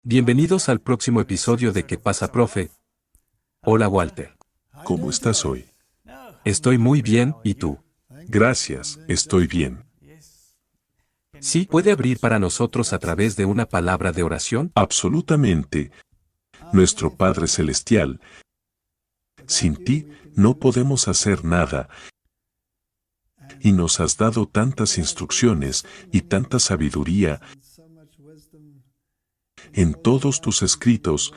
Bienvenidos al próximo episodio de ¿Qué pasa, profe? Hola, Walter. ¿Cómo estás hoy? Estoy muy bien, ¿y tú? Gracias, estoy bien. ¿Sí puede abrir para nosotros a través de una palabra de oración? Absolutamente. Nuestro Padre Celestial, sin ti no podemos hacer nada. Y nos has dado tantas instrucciones y tanta sabiduría en todos tus escritos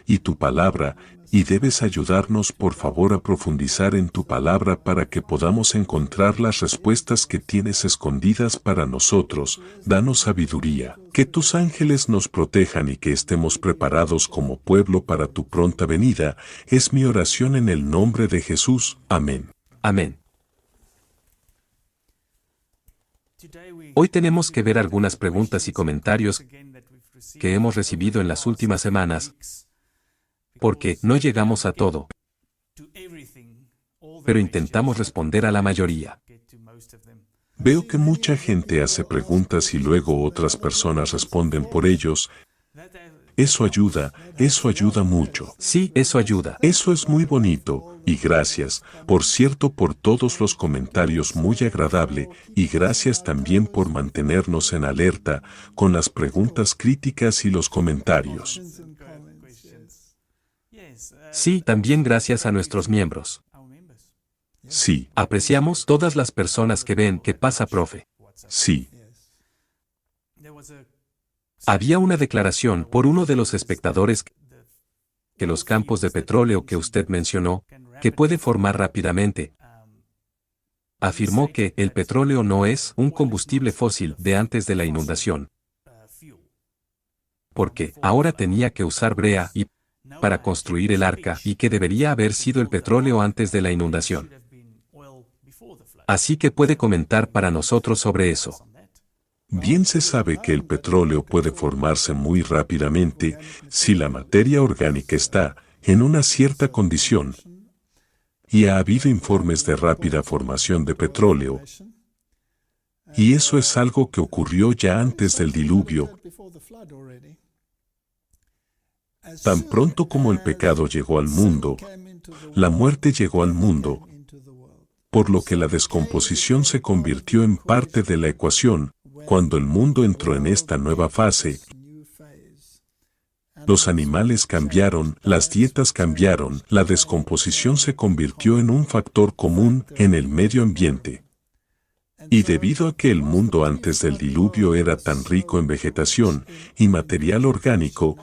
y tu palabra, y debes ayudarnos por favor a profundizar en tu palabra para que podamos encontrar las respuestas que tienes escondidas para nosotros. Danos sabiduría, que tus ángeles nos protejan y que estemos preparados como pueblo para tu pronta venida. Es mi oración en el nombre de Jesús. Amén. Amén. Hoy tenemos que ver algunas preguntas y comentarios que hemos recibido en las últimas semanas, porque no llegamos a todo, pero intentamos responder a la mayoría. Veo que mucha gente hace preguntas y luego otras personas responden por ellos. Eso ayuda mucho. Sí, eso ayuda. Eso es muy bonito, y gracias, por cierto, por todos los comentarios muy agradable, y gracias también por mantenernos en alerta con las preguntas críticas y los comentarios. Sí, también gracias a nuestros miembros. Sí, Apreciamos todas las personas que ven ¿Qué pasa, profe? sí. Había una declaración por uno de los espectadores que los campos de petróleo que usted mencionó, que puede formar rápidamente, afirmó que el petróleo no es un combustible fósil de antes de la inundación, porque ahora tenía que usar brea y para construir el arca y que debería haber sido el petróleo antes de la inundación. Así que puede comentar para nosotros sobre eso. Bien se sabe que el petróleo puede formarse muy rápidamente si la materia orgánica está en una cierta condición. Y ha habido informes de rápida formación de petróleo. Y eso es algo que ocurrió ya antes del diluvio. Tan pronto como el pecado llegó al mundo, la muerte llegó al mundo, por lo que la descomposición se convirtió en parte de la ecuación. Cuando el mundo entró en esta nueva fase, los animales cambiaron, las dietas cambiaron, la descomposición se convirtió en un factor común en el medio ambiente. Y debido a que el mundo antes del diluvio era tan rico en vegetación y material orgánico,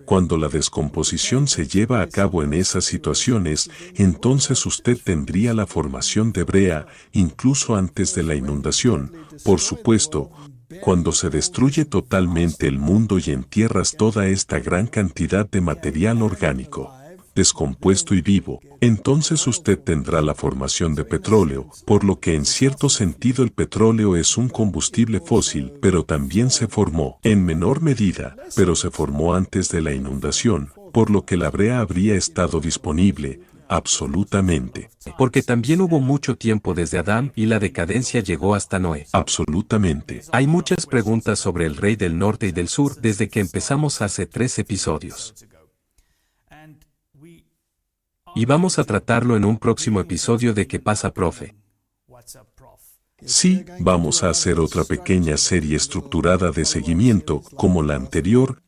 cuando la descomposición se lleva a cabo en esas situaciones, entonces usted tendría la formación de brea, incluso antes de la inundación. Por supuesto, cuando se destruye totalmente el mundo y entierras toda esta gran cantidad de material orgánico, descompuesto y vivo, entonces usted tendrá la formación de petróleo, por lo que en cierto sentido el petróleo es un combustible fósil, pero también se formó, en menor medida, pero se formó antes de la inundación, por lo que la brea habría estado disponible, absolutamente. Porque también hubo mucho tiempo desde Adán y la decadencia llegó hasta Noé. Absolutamente. Hay muchas preguntas sobre el rey del norte y del sur desde que empezamos hace 3 episodios. Y vamos a tratarlo en un próximo episodio de ¿Qué pasa, profe? Sí, vamos a hacer otra pequeña serie estructurada de seguimiento, como la anterior,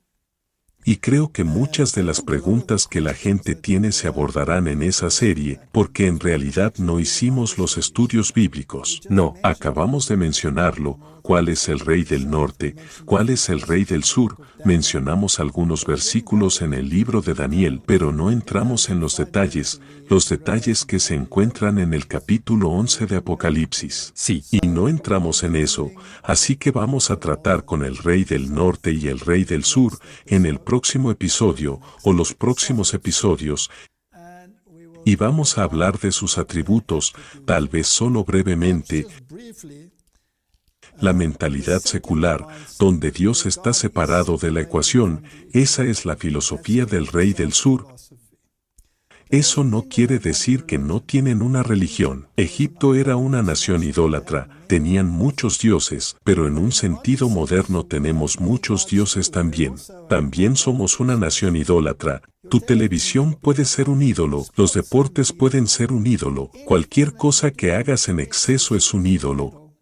y creo que muchas de las preguntas que la gente tiene se abordarán en esa serie, porque en realidad no hicimos los estudios bíblicos. No. Acabamos de mencionarlo. ¿Cuál es el rey del norte? ¿Cuál es el rey del sur? Mencionamos algunos versículos en el libro de Daniel, pero no entramos en los detalles que se encuentran en el capítulo 11 de Apocalipsis. Sí. Y no entramos en eso, así que vamos a tratar con el rey del norte y el rey del sur en el próximo episodio o los próximos episodios. Y vamos a hablar de sus atributos, tal vez solo brevemente. La mentalidad secular, donde Dios está separado de la ecuación, esa es la filosofía del rey del sur. Eso no quiere decir que no tienen una religión. Egipto era una nación idólatra, tenían muchos dioses, pero en un sentido moderno tenemos muchos dioses también. También somos una nación idólatra. Tu televisión puede ser un ídolo, los deportes pueden ser un ídolo, cualquier cosa que hagas en exceso es un ídolo.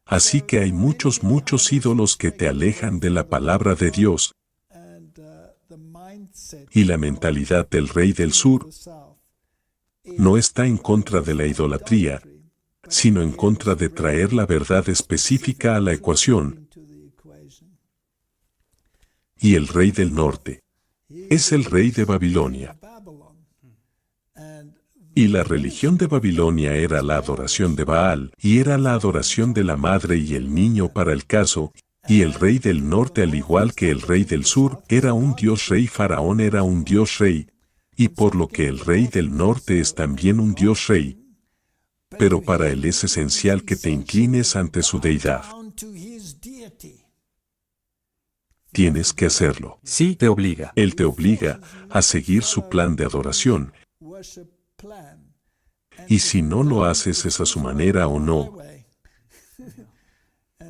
Así que hay muchos ídolos que te alejan de la palabra de Dios. Y la mentalidad del rey del sur no está en contra de la idolatría, sino en contra de traer la verdad específica a la ecuación. Y el rey del norte es el rey de Babilonia. Y la religión de Babilonia era la adoración de Baal, y era la adoración de la madre y el niño para el caso, y el rey del norte, al igual que el rey del sur, era un dios rey. Faraón era un dios rey, y por lo que el rey del norte es también un dios rey. Pero para él es esencial que te inclines ante su deidad. Tienes que hacerlo. Sí, te obliga. Él te obliga a seguir su plan de adoración. Y si no lo haces es a su manera o no.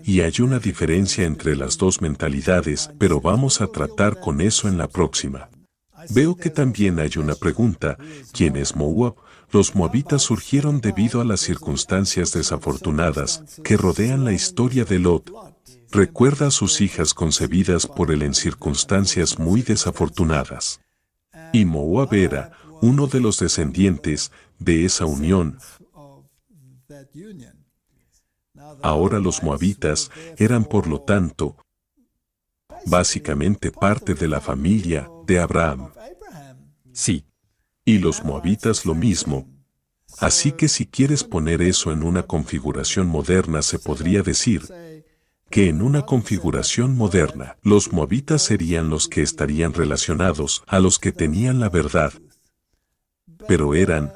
Y hay una diferencia entre las dos mentalidades, pero vamos a tratar con eso en la próxima. Veo que también hay una pregunta: ¿quién es Moab? Los moabitas surgieron debido a las circunstancias desafortunadas que rodean la historia de Lot. Recuerda a sus hijas concebidas por él en circunstancias muy desafortunadas. Y Moab era uno de los descendientes de esa unión. Ahora los moabitas eran, por lo tanto, básicamente parte de la familia de Abraham. Sí. Y los moabitas lo mismo. Así que si quieres poner eso en una configuración moderna, se podría decir que en una configuración moderna, los moabitas serían los que estarían relacionados a los que tenían la verdad, pero eran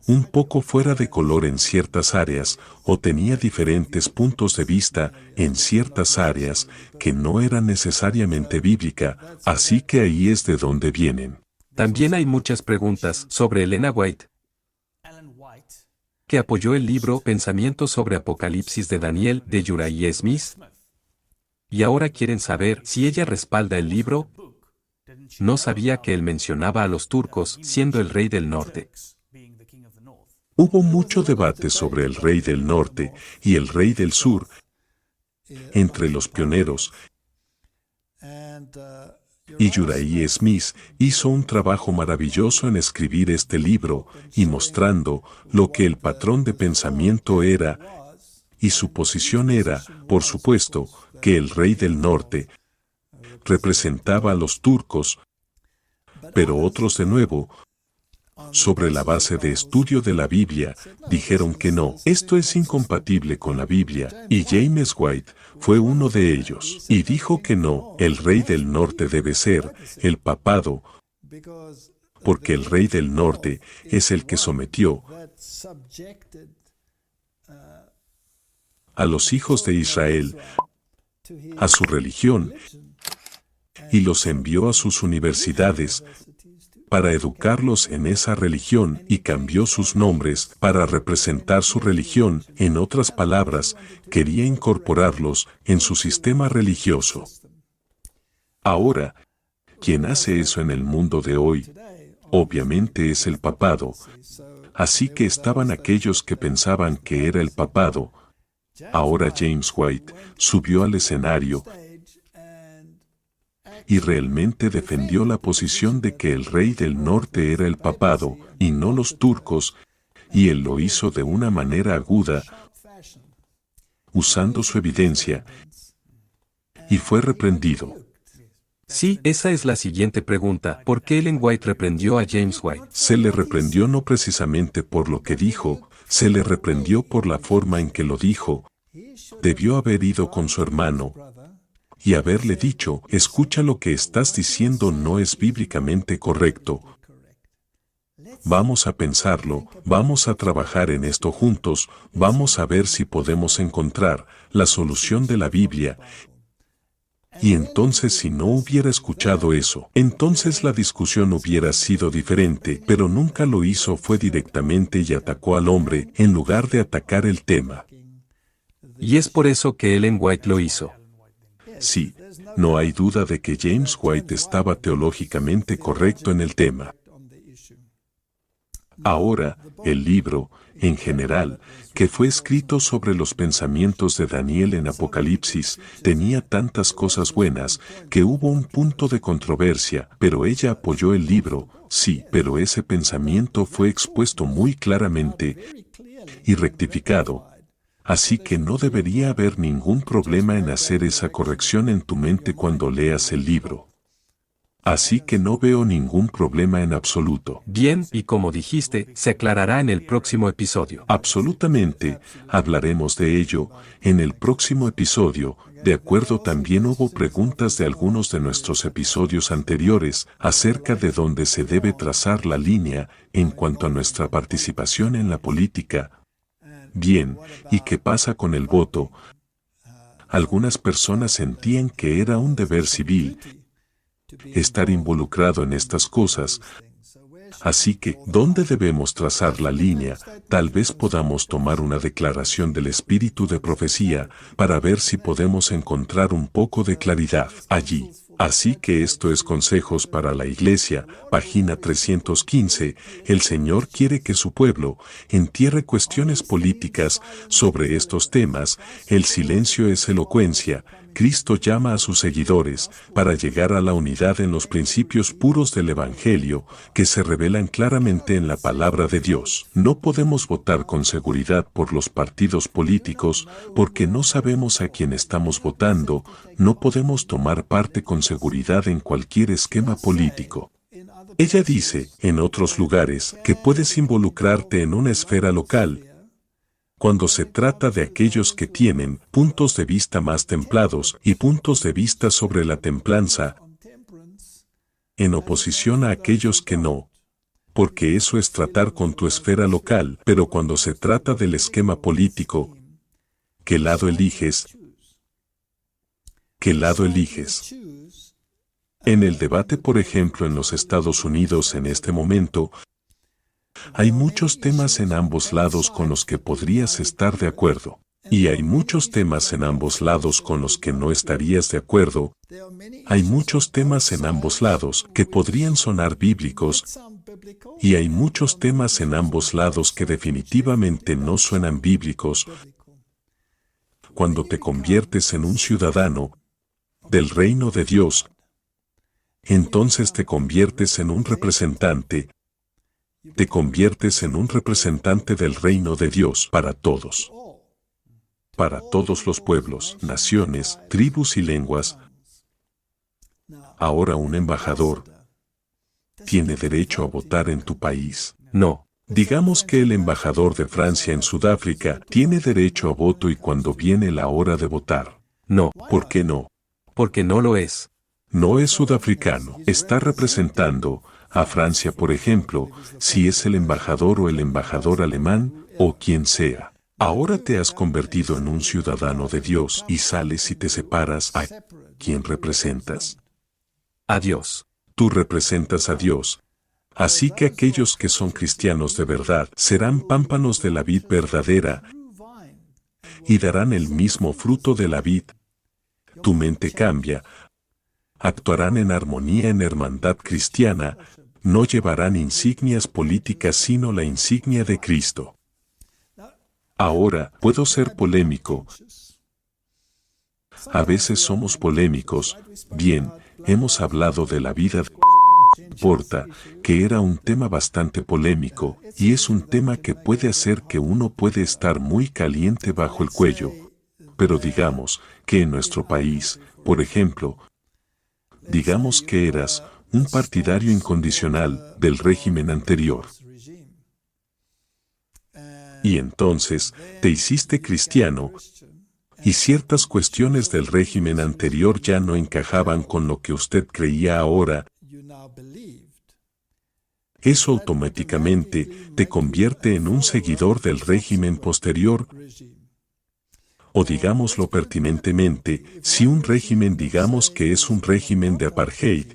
un poco fuera de color en ciertas áreas, o tenía diferentes puntos de vista en ciertas áreas que no eran necesariamente bíblica, así que ahí es de donde vienen. También hay muchas preguntas sobre Elena White, que apoyó el libro Pensamientos sobre Apocalipsis de Daniel de Uriah Smith. Y ahora quieren saber si ella respalda el libro. No sabía que él mencionaba a los turcos siendo el rey del norte. Hubo mucho debate sobre el rey del norte y el rey del sur entre los pioneros. Y Uriah Smith hizo un trabajo maravilloso en escribir este libro y mostrando lo que el patrón de pensamiento era, y su posición era, por supuesto, que el rey del norte representaba a los turcos, pero otros de nuevo, sobre la base de estudio de la Biblia, dijeron que no, esto es incompatible con la Biblia, y James White fue uno de ellos, y dijo que no, el rey del norte debe ser el papado, porque el rey del norte es el que sometió a los hijos de Israel a su religión y los envió a sus universidades para educarlos en esa religión y cambió sus nombres para representar su religión. En otras palabras, quería incorporarlos en su sistema religioso. Ahora, quien hace eso en el mundo de hoy, obviamente es el papado. Así que estaban aquellos que pensaban que era el papado. Ahora James White subió al escenario y realmente defendió la posición de que el rey del norte era el papado y no los turcos, y él lo hizo de una manera aguda, usando su evidencia, y fue reprendido. Sí, esa es la siguiente pregunta. ¿Por qué Ellen White reprendió a James White? Se le reprendió no precisamente por lo que dijo, se le reprendió por la forma en que lo dijo. Debió haber ido con su hermano y haberle dicho: escucha, lo que estás diciendo no es bíblicamente correcto. Vamos a pensarlo, vamos a trabajar en esto juntos, vamos a ver si podemos encontrar la solución de la Biblia. Y entonces si no hubiera escuchado eso, entonces la discusión hubiera sido diferente, pero nunca lo hizo, fue directamente y atacó al hombre en lugar de atacar el tema. Y es por eso que Ellen White lo hizo. Sí, no hay duda de que James White estaba teológicamente correcto en el tema. Ahora, el libro, en general, que fue escrito sobre los pensamientos de Daniel en Apocalipsis, tenía tantas cosas buenas que hubo un punto de controversia, pero ella apoyó el libro, sí, pero ese pensamiento fue expuesto muy claramente y rectificado. Así que no debería haber ningún problema en hacer esa corrección en tu mente cuando leas el libro. Así que no veo ningún problema en absoluto. Bien, y como dijiste, se aclarará en el próximo episodio. Absolutamente, hablaremos de ello en el próximo episodio. De acuerdo, también hubo preguntas de algunos de nuestros episodios anteriores acerca de dónde se debe trazar la línea en cuanto a nuestra participación en la política. Bien, ¿y qué pasa con el voto? Algunas personas sentían que era un deber civil estar involucrado en estas cosas. Así que, ¿dónde debemos trazar la línea? Tal vez podamos tomar una declaración del espíritu de profecía para ver si podemos encontrar un poco de claridad allí. Así que esto es Consejos para la Iglesia, página 315. El Señor quiere que su pueblo entierre cuestiones políticas sobre estos temas. El silencio es elocuencia. Cristo llama a sus seguidores para llegar a la unidad en los principios puros del Evangelio que se revelan claramente en la palabra de Dios. No podemos votar con seguridad por los partidos políticos porque no sabemos a quién estamos votando. No podemos tomar parte con seguridad en cualquier esquema político. Ella dice, en otros lugares, que puedes involucrarte en una esfera local cuando se trata de aquellos que tienen puntos de vista más templados y puntos de vista sobre la templanza, en oposición a aquellos que no, porque eso es tratar con tu esfera local, pero cuando se trata del esquema político, ¿qué lado eliges? ¿Qué lado eliges? En el debate, por ejemplo, en los Estados Unidos en este momento, hay muchos temas en ambos lados con los que podrías estar de acuerdo. Y hay muchos temas en ambos lados con los que no estarías de acuerdo. Hay muchos temas en ambos lados que podrían sonar bíblicos. Y hay muchos temas en ambos lados que definitivamente no suenan bíblicos. Cuando te conviertes en un ciudadano del reino de Dios, entonces te conviertes en un representante. Te conviertes en un representante del reino de Dios para todos los pueblos, naciones, tribus y lenguas. Ahora un embajador tiene derecho a votar en tu país. No. Digamos que el embajador de Francia en Sudáfrica tiene derecho a voto y cuando viene la hora de votar. No. ¿Por qué no? Porque no lo es. No es sudafricano. Está representando a Francia, por ejemplo, si es el embajador o el embajador alemán o quien sea. Ahora te has convertido en un ciudadano de Dios y sales y te separas. ¿A quién representas? A Dios. Tú representas a Dios. Así que aquellos que son cristianos de verdad serán pámpanos de la vid verdadera y darán el mismo fruto de la vid. Tu mente cambia. Actuarán en armonía en hermandad cristiana. No llevarán insignias políticas sino la insignia de Cristo. Ahora, puedo ser polémico. A veces somos polémicos. Bien, hemos hablado de la vida de Porta, que era un tema bastante polémico, y es un tema que puede hacer que uno puede estar muy caliente bajo el cuello. Pero digamos que en nuestro país, por ejemplo, digamos que eras un partidario incondicional del régimen anterior. Y entonces te hiciste cristiano y ciertas cuestiones del régimen anterior ya no encajaban con lo que usted creía ahora. Eso automáticamente te convierte en un seguidor del régimen posterior. O digámoslo pertinentemente, si un régimen digamos que es un régimen de apartheid,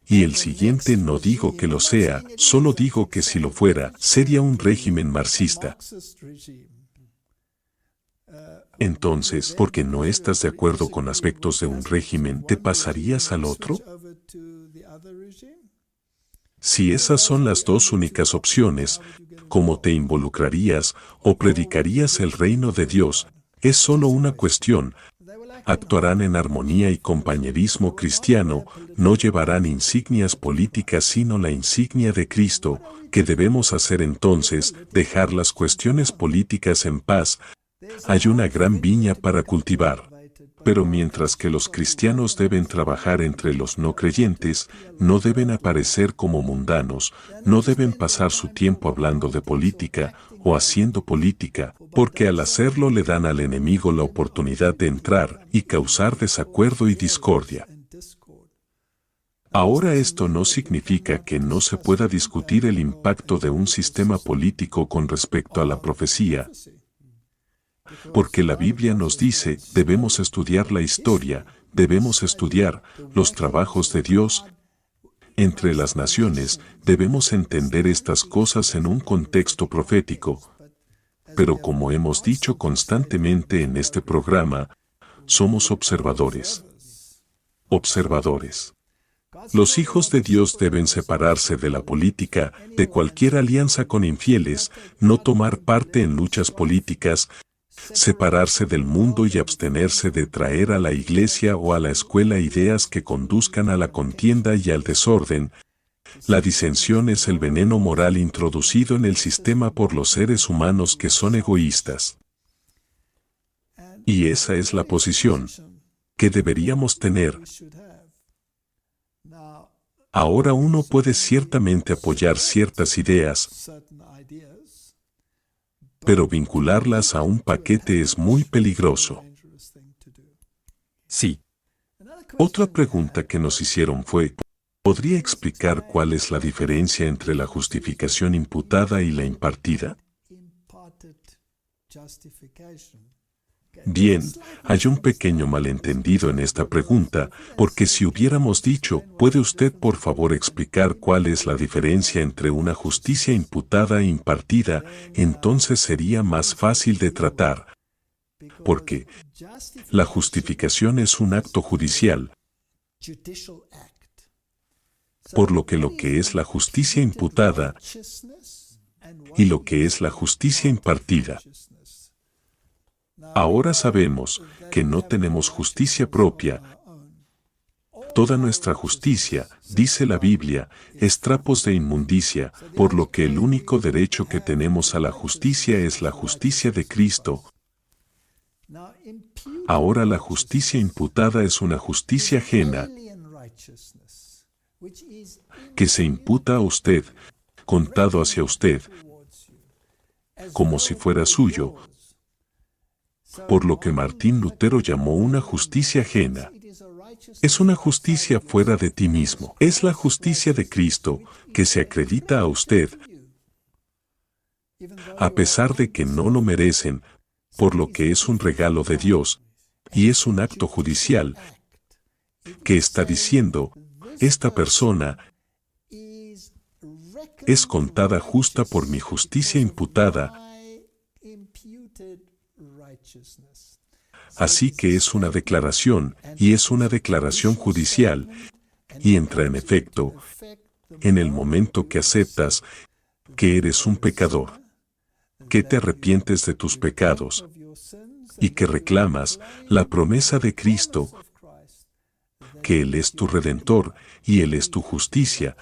y el siguiente no digo que lo sea, solo digo que si lo fuera, sería un régimen marxista. Entonces, porque no estás de acuerdo con aspectos de un régimen, ¿te pasarías al otro? Si esas son las dos únicas opciones, ¿cómo te involucrarías o predicarías el reino de Dios? Es solo una cuestión. Actuarán en armonía y compañerismo cristiano, no llevarán insignias políticas sino la insignia de Cristo. ¿Qué debemos hacer entonces? Dejar las cuestiones políticas en paz. Hay una gran viña para cultivar. Pero mientras que los cristianos deben trabajar entre los no creyentes, no deben aparecer como mundanos, no deben pasar su tiempo hablando de política o haciendo política, porque al hacerlo le dan al enemigo la oportunidad de entrar y causar desacuerdo y discordia. Ahora esto no significa que no se pueda discutir el impacto de un sistema político con respecto a la profecía, porque la Biblia nos dice, debemos estudiar la historia, debemos estudiar los trabajos de Dios entre las naciones, debemos entender estas cosas en un contexto profético. Pero como hemos dicho constantemente en este programa, somos observadores. Observadores. Los hijos de Dios deben separarse de la política, de cualquier alianza con infieles, no tomar parte en luchas políticas, separarse del mundo y abstenerse de traer a la iglesia o a la escuela ideas que conduzcan a la contienda y al desorden. La disensión es el veneno moral introducido en el sistema por los seres humanos que son egoístas. Y esa es la posición que deberíamos tener. Ahora uno puede ciertamente apoyar ciertas ideas, pero vincularlas a un paquete es muy peligroso. Sí. Otra pregunta que nos hicieron fue, ¿podría explicar cuál es la diferencia entre la justificación imputada y la impartida? Bien, hay un pequeño malentendido en esta pregunta, porque si hubiéramos dicho, ¿puede usted por favor explicar cuál es la diferencia entre una justicia imputada e impartida? Entonces sería más fácil de tratar. Porque la justificación es un acto judicial, por lo que es la justicia imputada y lo que es la justicia impartida. Ahora sabemos que no tenemos justicia propia. Toda nuestra justicia, dice la Biblia, es trapos de inmundicia, por lo que el único derecho que tenemos a la justicia es la justicia de Cristo. Ahora la justicia imputada es una justicia ajena que se imputa a usted, contado hacia usted, como si fuera suyo, por lo que Martín Lutero llamó una justicia ajena. Es una justicia fuera de ti mismo. Es la justicia de Cristo que se acredita a usted, a pesar de que no lo merecen, por lo que es un regalo de Dios, y es un acto judicial, que está diciendo, esta persona es contada justa por mi justicia imputada. Así que es una declaración, y es una declaración judicial, y entra en efecto en el momento que aceptas que eres un pecador, que te arrepientes de tus pecados, y que reclamas la promesa de Cristo, que Él es tu Redentor, y Él es tu justicia.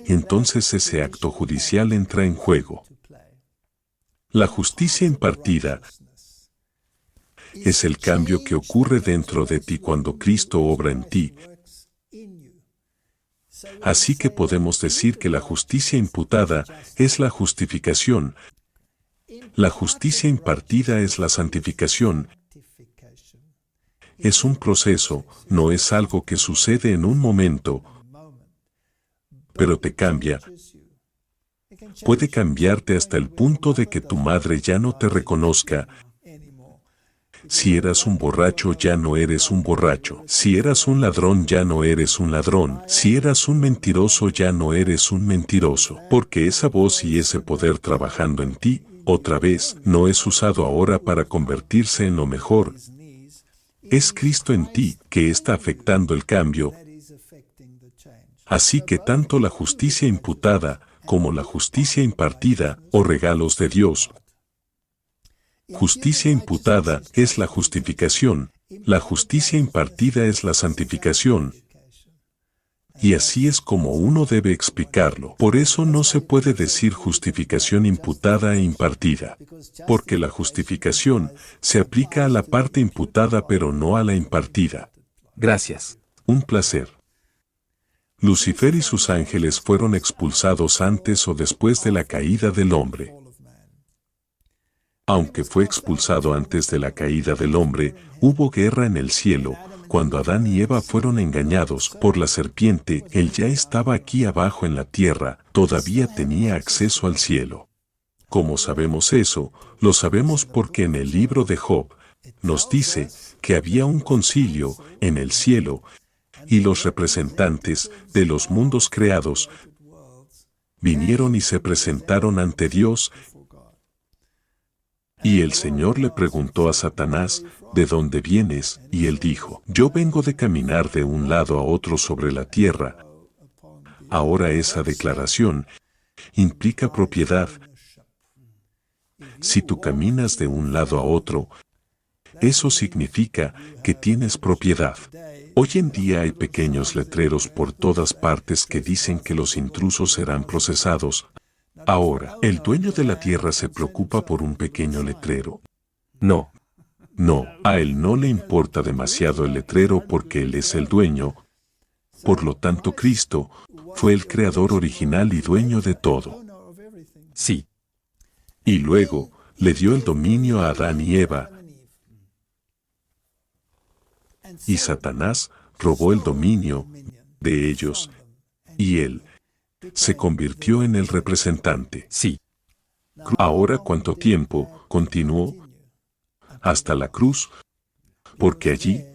Entonces ese acto judicial entra en juego. La justicia impartida es el cambio que ocurre dentro de ti cuando Cristo obra en ti. Así que podemos decir que la justicia imputada es la justificación. La justicia impartida es la santificación. Es un proceso, no es algo que sucede en un momento, pero te cambia. Puede cambiarte hasta el punto de que tu madre ya no te reconozca, Si eras un borracho ya no eres un borracho. Si eras un ladrón ya no eres un ladrón. Si eras un mentiroso ya no eres un mentiroso. Porque esa voz y ese poder trabajando en ti, otra vez, no es usado ahora para convertirse en lo mejor. Es Cristo en ti que está afectando el cambio. Así que tanto la justicia imputada como la justicia impartida, o regalos de Dios. Justicia imputada es la justificación, la justicia impartida es la santificación. Y así es como uno debe explicarlo. Por eso no se puede decir justificación imputada e impartida. Porque la justificación se aplica a la parte imputada pero no a la impartida. Gracias. Un placer. Lucifer y sus ángeles fueron expulsados antes o después de la caída del hombre. Aunque fue expulsado antes de la caída del hombre, hubo guerra en el cielo. Cuando Adán y Eva fueron engañados por la serpiente, él ya estaba aquí abajo en la tierra, todavía tenía acceso al cielo. ¿Cómo sabemos eso? Lo sabemos porque en el libro de Job nos dice que había un concilio en el cielo y los representantes de los mundos creados vinieron y se presentaron ante Dios. Y el Señor le preguntó a Satanás, ¿de dónde vienes? Y él dijo, yo vengo de caminar de un lado a otro sobre la tierra. Ahora esa declaración implica propiedad. Si tú caminas de un lado a otro, eso significa que tienes propiedad. Hoy en día hay pequeños letreros por todas partes que dicen que los intrusos serán procesados. Ahora, ¿el dueño de la tierra se preocupa por un pequeño letrero? No. No, a él no le importa demasiado el letrero porque él es el dueño. Por lo tanto, Cristo fue el creador original y dueño de todo. Sí. Y luego le dio el dominio a Adán y Eva. Y Satanás robó el dominio de ellos. Y él se convirtió en el representante. Sí. Ahora, ¿cuánto tiempo continuó? Hasta la cruz, porque allí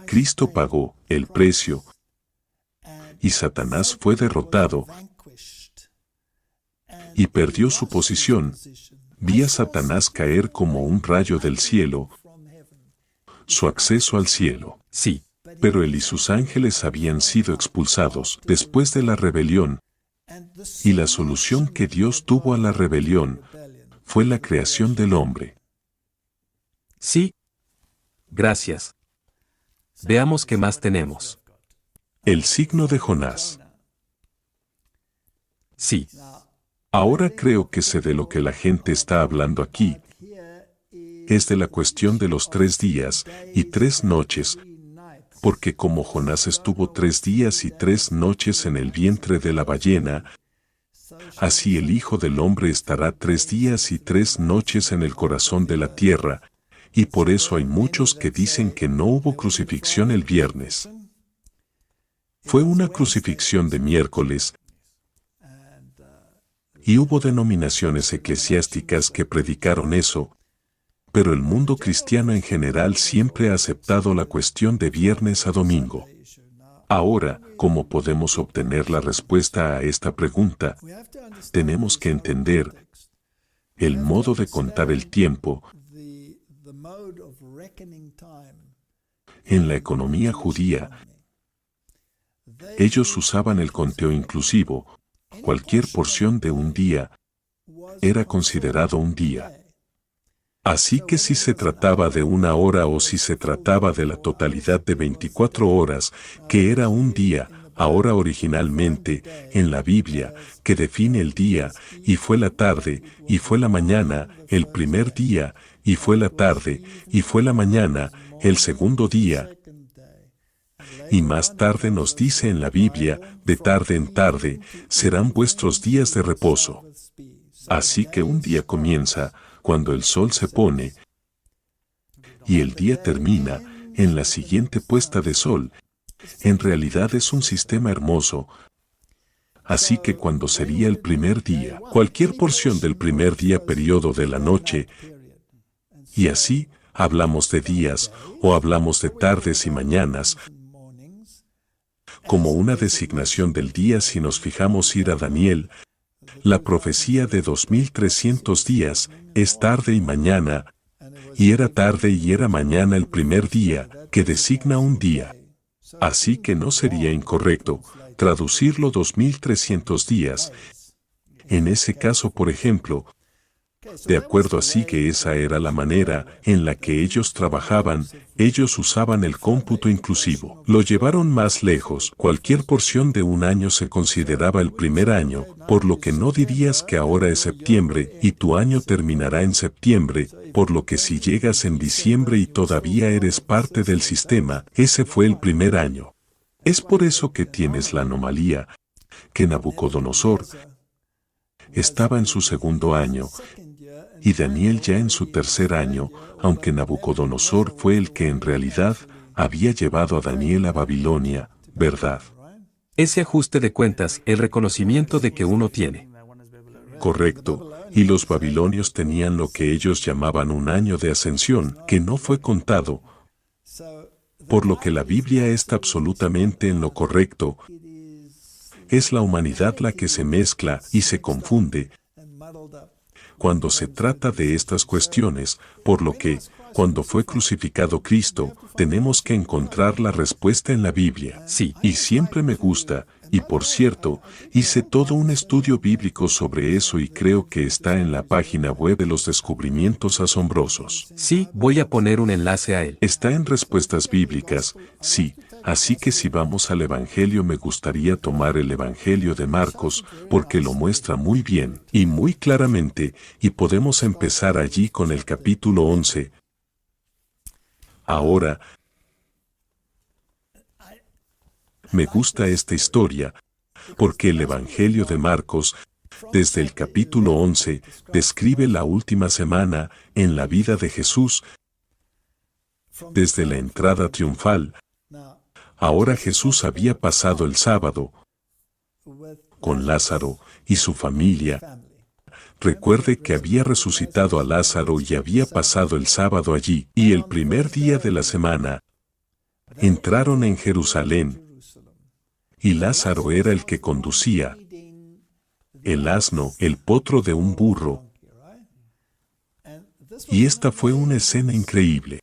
Cristo pagó el precio y Satanás fue derrotado y perdió su posición. Vi a Satanás caer como un rayo del cielo, su acceso al cielo. Sí. Pero él y sus ángeles habían sido expulsados después de la rebelión, y la solución que Dios tuvo a la rebelión fue la creación del hombre. Sí. Gracias. Veamos qué más tenemos. El signo de Jonás. Sí. Ahora creo que sé de lo que la gente está hablando aquí. Es de la cuestión de los 3 días y 3 noches, porque como Jonás estuvo 3 días y 3 noches en el vientre de la ballena, así el Hijo del Hombre estará 3 días y 3 noches en el corazón de la tierra, y por eso hay muchos que dicen que no hubo crucifixión el viernes. Fue una crucifixión de miércoles, y hubo denominaciones eclesiásticas que predicaron eso, pero el mundo cristiano en general siempre ha aceptado la cuestión de viernes a domingo. Ahora, ¿cómo podemos obtener la respuesta a esta pregunta? Tenemos que entender el modo de contar el tiempo. En la economía judía, ellos usaban el conteo inclusivo. Cualquier porción de un día era considerado un día. Así que si se trataba de 1 hora o si se trataba de la totalidad de 24 horas, que era un día, ahora originalmente, en la Biblia, que define el día, y fue la tarde, y fue la mañana, el primer día, y fue la tarde, y fue la mañana, el segundo día. Y más tarde nos dice en la Biblia, de tarde en tarde, serán vuestros días de reposo. Así que un día comienza cuando el sol se pone y el día termina en la siguiente puesta de sol. En realidad es un sistema hermoso. Así que cuando sería el primer día, cualquier porción del primer día periodo de la noche, y así hablamos de días o hablamos de tardes y mañanas, como una designación del día. Si nos fijamos ir a Daniel, la profecía de 2300 días es tarde y mañana, y era tarde y era mañana el primer día, que designa un día. Así que no sería incorrecto traducirlo 2300 días. En ese caso, por ejemplo, de acuerdo, así que esa era la manera en la que ellos trabajaban. Ellos usaban el cómputo inclusivo. Lo llevaron más lejos. Cualquier porción de un año se consideraba el primer año, por lo que no dirías que ahora es septiembre y tu año terminará en septiembre, por lo que si llegas en diciembre y todavía eres parte del sistema, ese fue el primer año. Es por eso que tienes la anomalía, que Nabucodonosor estaba en su segundo año, y Daniel ya en su tercer año, aunque Nabucodonosor fue el que en realidad había llevado a Daniel a Babilonia, ¿verdad? Ese ajuste de cuentas, el reconocimiento de que uno tiene. Correcto, y los babilonios tenían lo que ellos llamaban un año de ascensión, que no fue contado, por lo que la Biblia está absolutamente en lo correcto. Es la humanidad la que se mezcla y se confunde cuando se trata de estas cuestiones, por lo que, cuando fue crucificado Cristo, tenemos que encontrar la respuesta en la Biblia. Sí. Y siempre me gusta, y por cierto, hice todo un estudio bíblico sobre eso y creo que está en la página web de los descubrimientos asombrosos. Sí, voy a poner un enlace a él. Está en Respuestas Bíblicas, sí. Así que si vamos al Evangelio, me gustaría tomar el Evangelio de Marcos, porque lo muestra muy bien y muy claramente, y podemos empezar allí con el capítulo 11. Ahora, me gusta esta historia, porque el Evangelio de Marcos, desde el capítulo 11, describe la última semana en la vida de Jesús, desde la entrada triunfal. Ahora Jesús había pasado el sábado con Lázaro y su familia. Recuerde que había resucitado a Lázaro y había pasado el sábado allí, y el primer día de la semana entraron en Jerusalén, y Lázaro era el que conducía el asno, el potro de un burro. Y esta fue una escena increíble.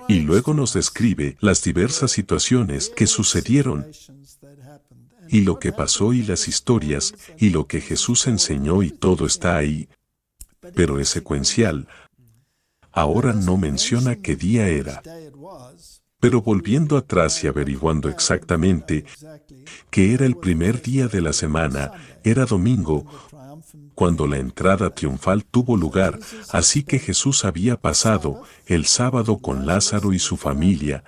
Y luego nos describe las diversas situaciones que sucedieron, y lo que pasó y las historias, y lo que Jesús enseñó, y todo está ahí, pero es secuencial. Ahora no menciona qué día era. Pero volviendo atrás y averiguando exactamente que era el primer día de la semana, era domingo, cuando la entrada triunfal tuvo lugar, así que Jesús había pasado el sábado con Lázaro y su familia,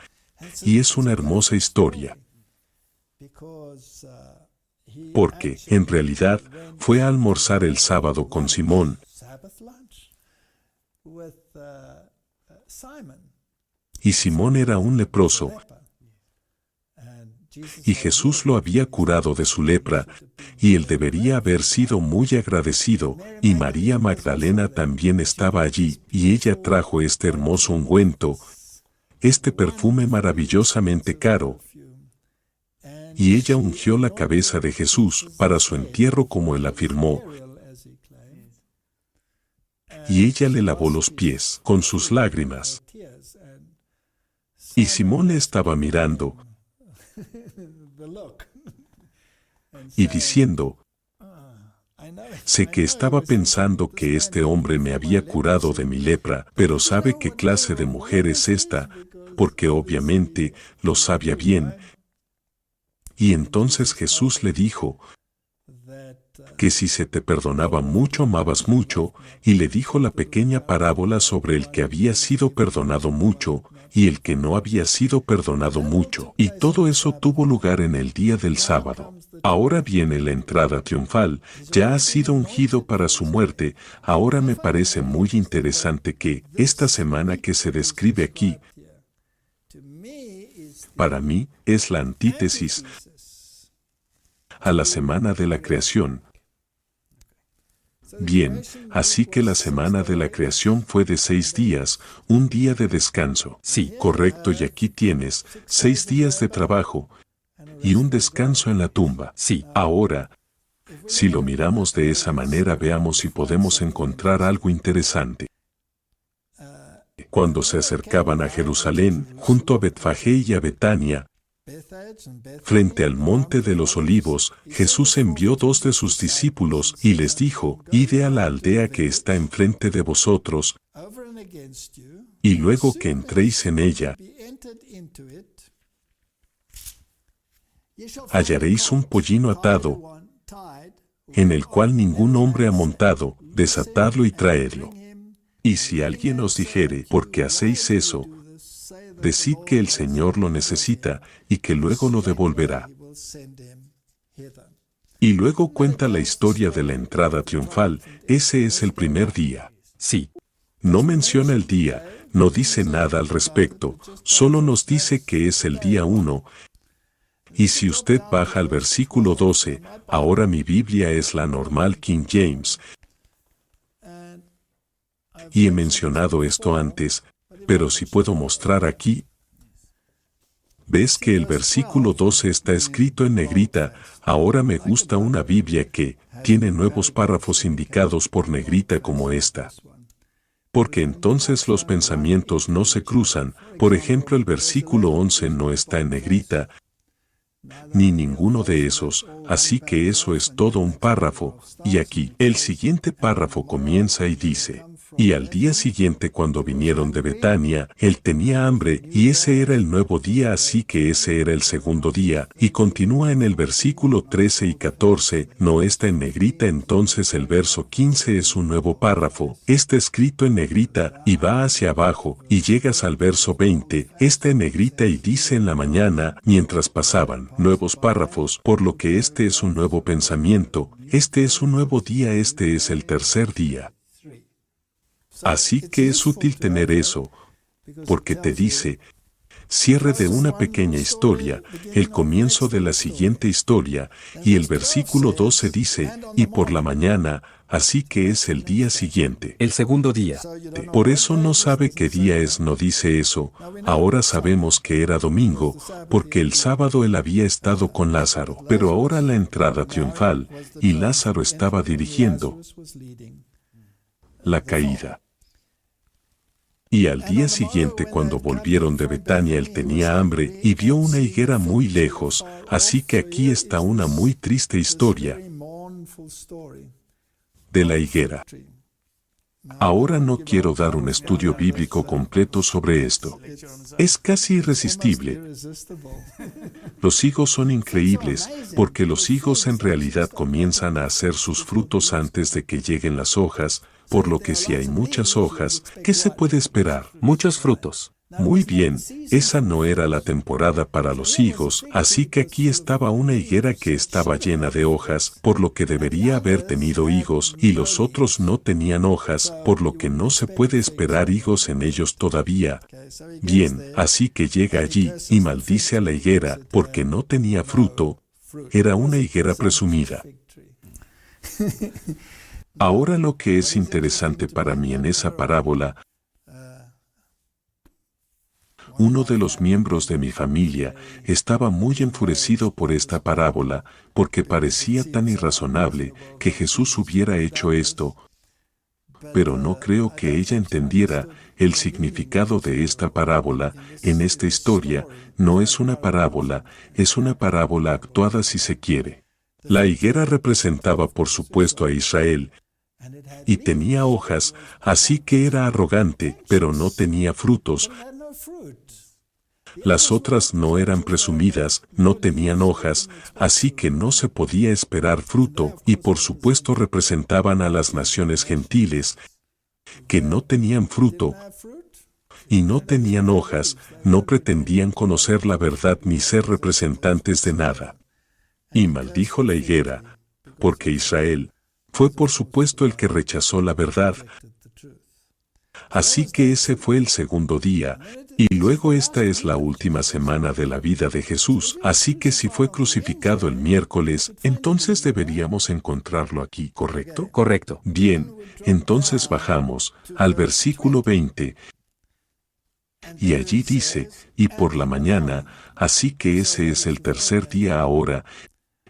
y es una hermosa historia, porque, en realidad, fue a almorzar el sábado con Simón, y Simón era un leproso, y Jesús lo había curado de su lepra, y él debería haber sido muy agradecido, y María Magdalena también estaba allí, y ella trajo este hermoso ungüento, este perfume maravillosamente caro, y ella ungió la cabeza de Jesús para su entierro, como él afirmó, y ella le lavó los pies con sus lágrimas. Y Simón le estaba mirando y diciendo, sé que estaba pensando que este hombre me había curado de mi lepra, pero ¿sabe qué clase de mujer es esta? Porque obviamente lo sabía bien. Y entonces Jesús le dijo que si se te perdonaba mucho, amabas mucho, y le dijo la pequeña parábola sobre el que había sido perdonado mucho, y el que no había sido perdonado mucho. Y todo eso tuvo lugar en el día del sábado. Ahora viene la entrada triunfal, ya ha sido ungido para su muerte. Ahora me parece muy interesante que esta semana que se describe aquí, para mí, es la antítesis a la semana de la creación. Bien, así que la semana de la creación fue de 6 días, un día de descanso. Sí, Correcto, y aquí tienes 6 días de trabajo y un descanso en la tumba. sí. Ahora, si lo miramos de esa manera, veamos si podemos encontrar algo interesante. Cuando se acercaban a Jerusalén, junto a Betfagé y a Betania, frente al monte de los olivos, Jesús envió 2 de sus discípulos y les dijo: Id a la aldea que está enfrente de vosotros, y luego que entréis en ella, hallaréis un pollino atado, en el cual ningún hombre ha montado, desatadlo y traedlo. Y si alguien os dijere: ¿por qué hacéis eso?, decid que el Señor lo necesita y que luego lo devolverá. Y luego cuenta la historia de la entrada triunfal. Ese es el primer día. Sí, No menciona el día, no dice nada al respecto, solo nos dice que es el día 1. Y si usted baja al versículo 12, ahora mi Biblia es la normal King James, y he mencionado esto antes, pero si puedo mostrar aquí, ves que el versículo 12 está escrito en negrita. Ahora me gusta una Biblia que tiene nuevos párrafos indicados por negrita como esta, porque entonces los pensamientos no se cruzan. Por ejemplo, el versículo 11 no está en negrita, ni ninguno de esos, así que eso es todo un párrafo, y aquí el siguiente párrafo comienza y dice: y al día siguiente, cuando vinieron de Betania, él tenía hambre, y ese era el nuevo día, así que ese era el segundo día, y continúa en el versículo 13 y 14, no está en negrita. Entonces el verso 15 es un nuevo párrafo, está escrito en negrita, y va hacia abajo, y llegas al verso 20, está en negrita y dice: en la mañana, mientras pasaban, nuevos párrafos, por lo que este es un nuevo pensamiento, este es un nuevo día, este es el tercer día. Así que es útil tener eso, porque te dice: cierre de una pequeña historia, el comienzo de la siguiente historia, y el versículo 12 dice: y por la mañana, así que es el día siguiente. el segundo día. Por eso no sabe qué día es, no dice eso. Ahora sabemos que era domingo, porque el sábado él había estado con Lázaro, pero ahora la entrada triunfal, y Lázaro estaba dirigiendo la caída. Y al día siguiente, cuando volvieron de Betania, él tenía hambre y vio una higuera muy lejos, así que aquí está una muy triste historia de la higuera. Ahora no quiero dar un estudio bíblico completo sobre esto. Es casi irresistible. Los higos son increíbles, porque los higos en realidad comienzan a hacer sus frutos antes de que lleguen las hojas, por lo que si hay muchas hojas, ¿qué se puede esperar? Muchos frutos. Muy bien, esa no era la temporada para los higos, así que aquí estaba una higuera que estaba llena de hojas, por lo que debería haber tenido higos, y los otros no tenían hojas, por lo que no se puede esperar higos en ellos todavía. Bien, así que llega allí y maldice a la higuera, porque no tenía fruto. Era una higuera presumida. Ahora lo que es interesante para mí en esa parábola, uno de los miembros de mi familia estaba muy enfurecido por esta parábola, porque parecía tan irrazonable que Jesús hubiera hecho esto, pero no creo que ella entendiera el significado de esta parábola. En esta historia no es una parábola, es una parábola actuada si se quiere. La higuera representaba por supuesto a Israel, y tenía hojas, así que era arrogante, pero no tenía frutos. Las otras no eran presumidas, no tenían hojas, así que no se podía esperar fruto, y por supuesto representaban a las naciones gentiles, que no tenían fruto, y no tenían hojas, no pretendían conocer la verdad ni ser representantes de nada. Y maldijo la higuera, porque Israel fue por supuesto el que rechazó la verdad, Así que ese fue el segundo día, y luego esta es la última semana de la vida de Jesús, así que si fue crucificado el miércoles, entonces deberíamos encontrarlo aquí, ¿correcto? Correcto. Bien, entonces bajamos al versículo 20, y allí dice, y por la mañana, así que ese es el tercer día ahora,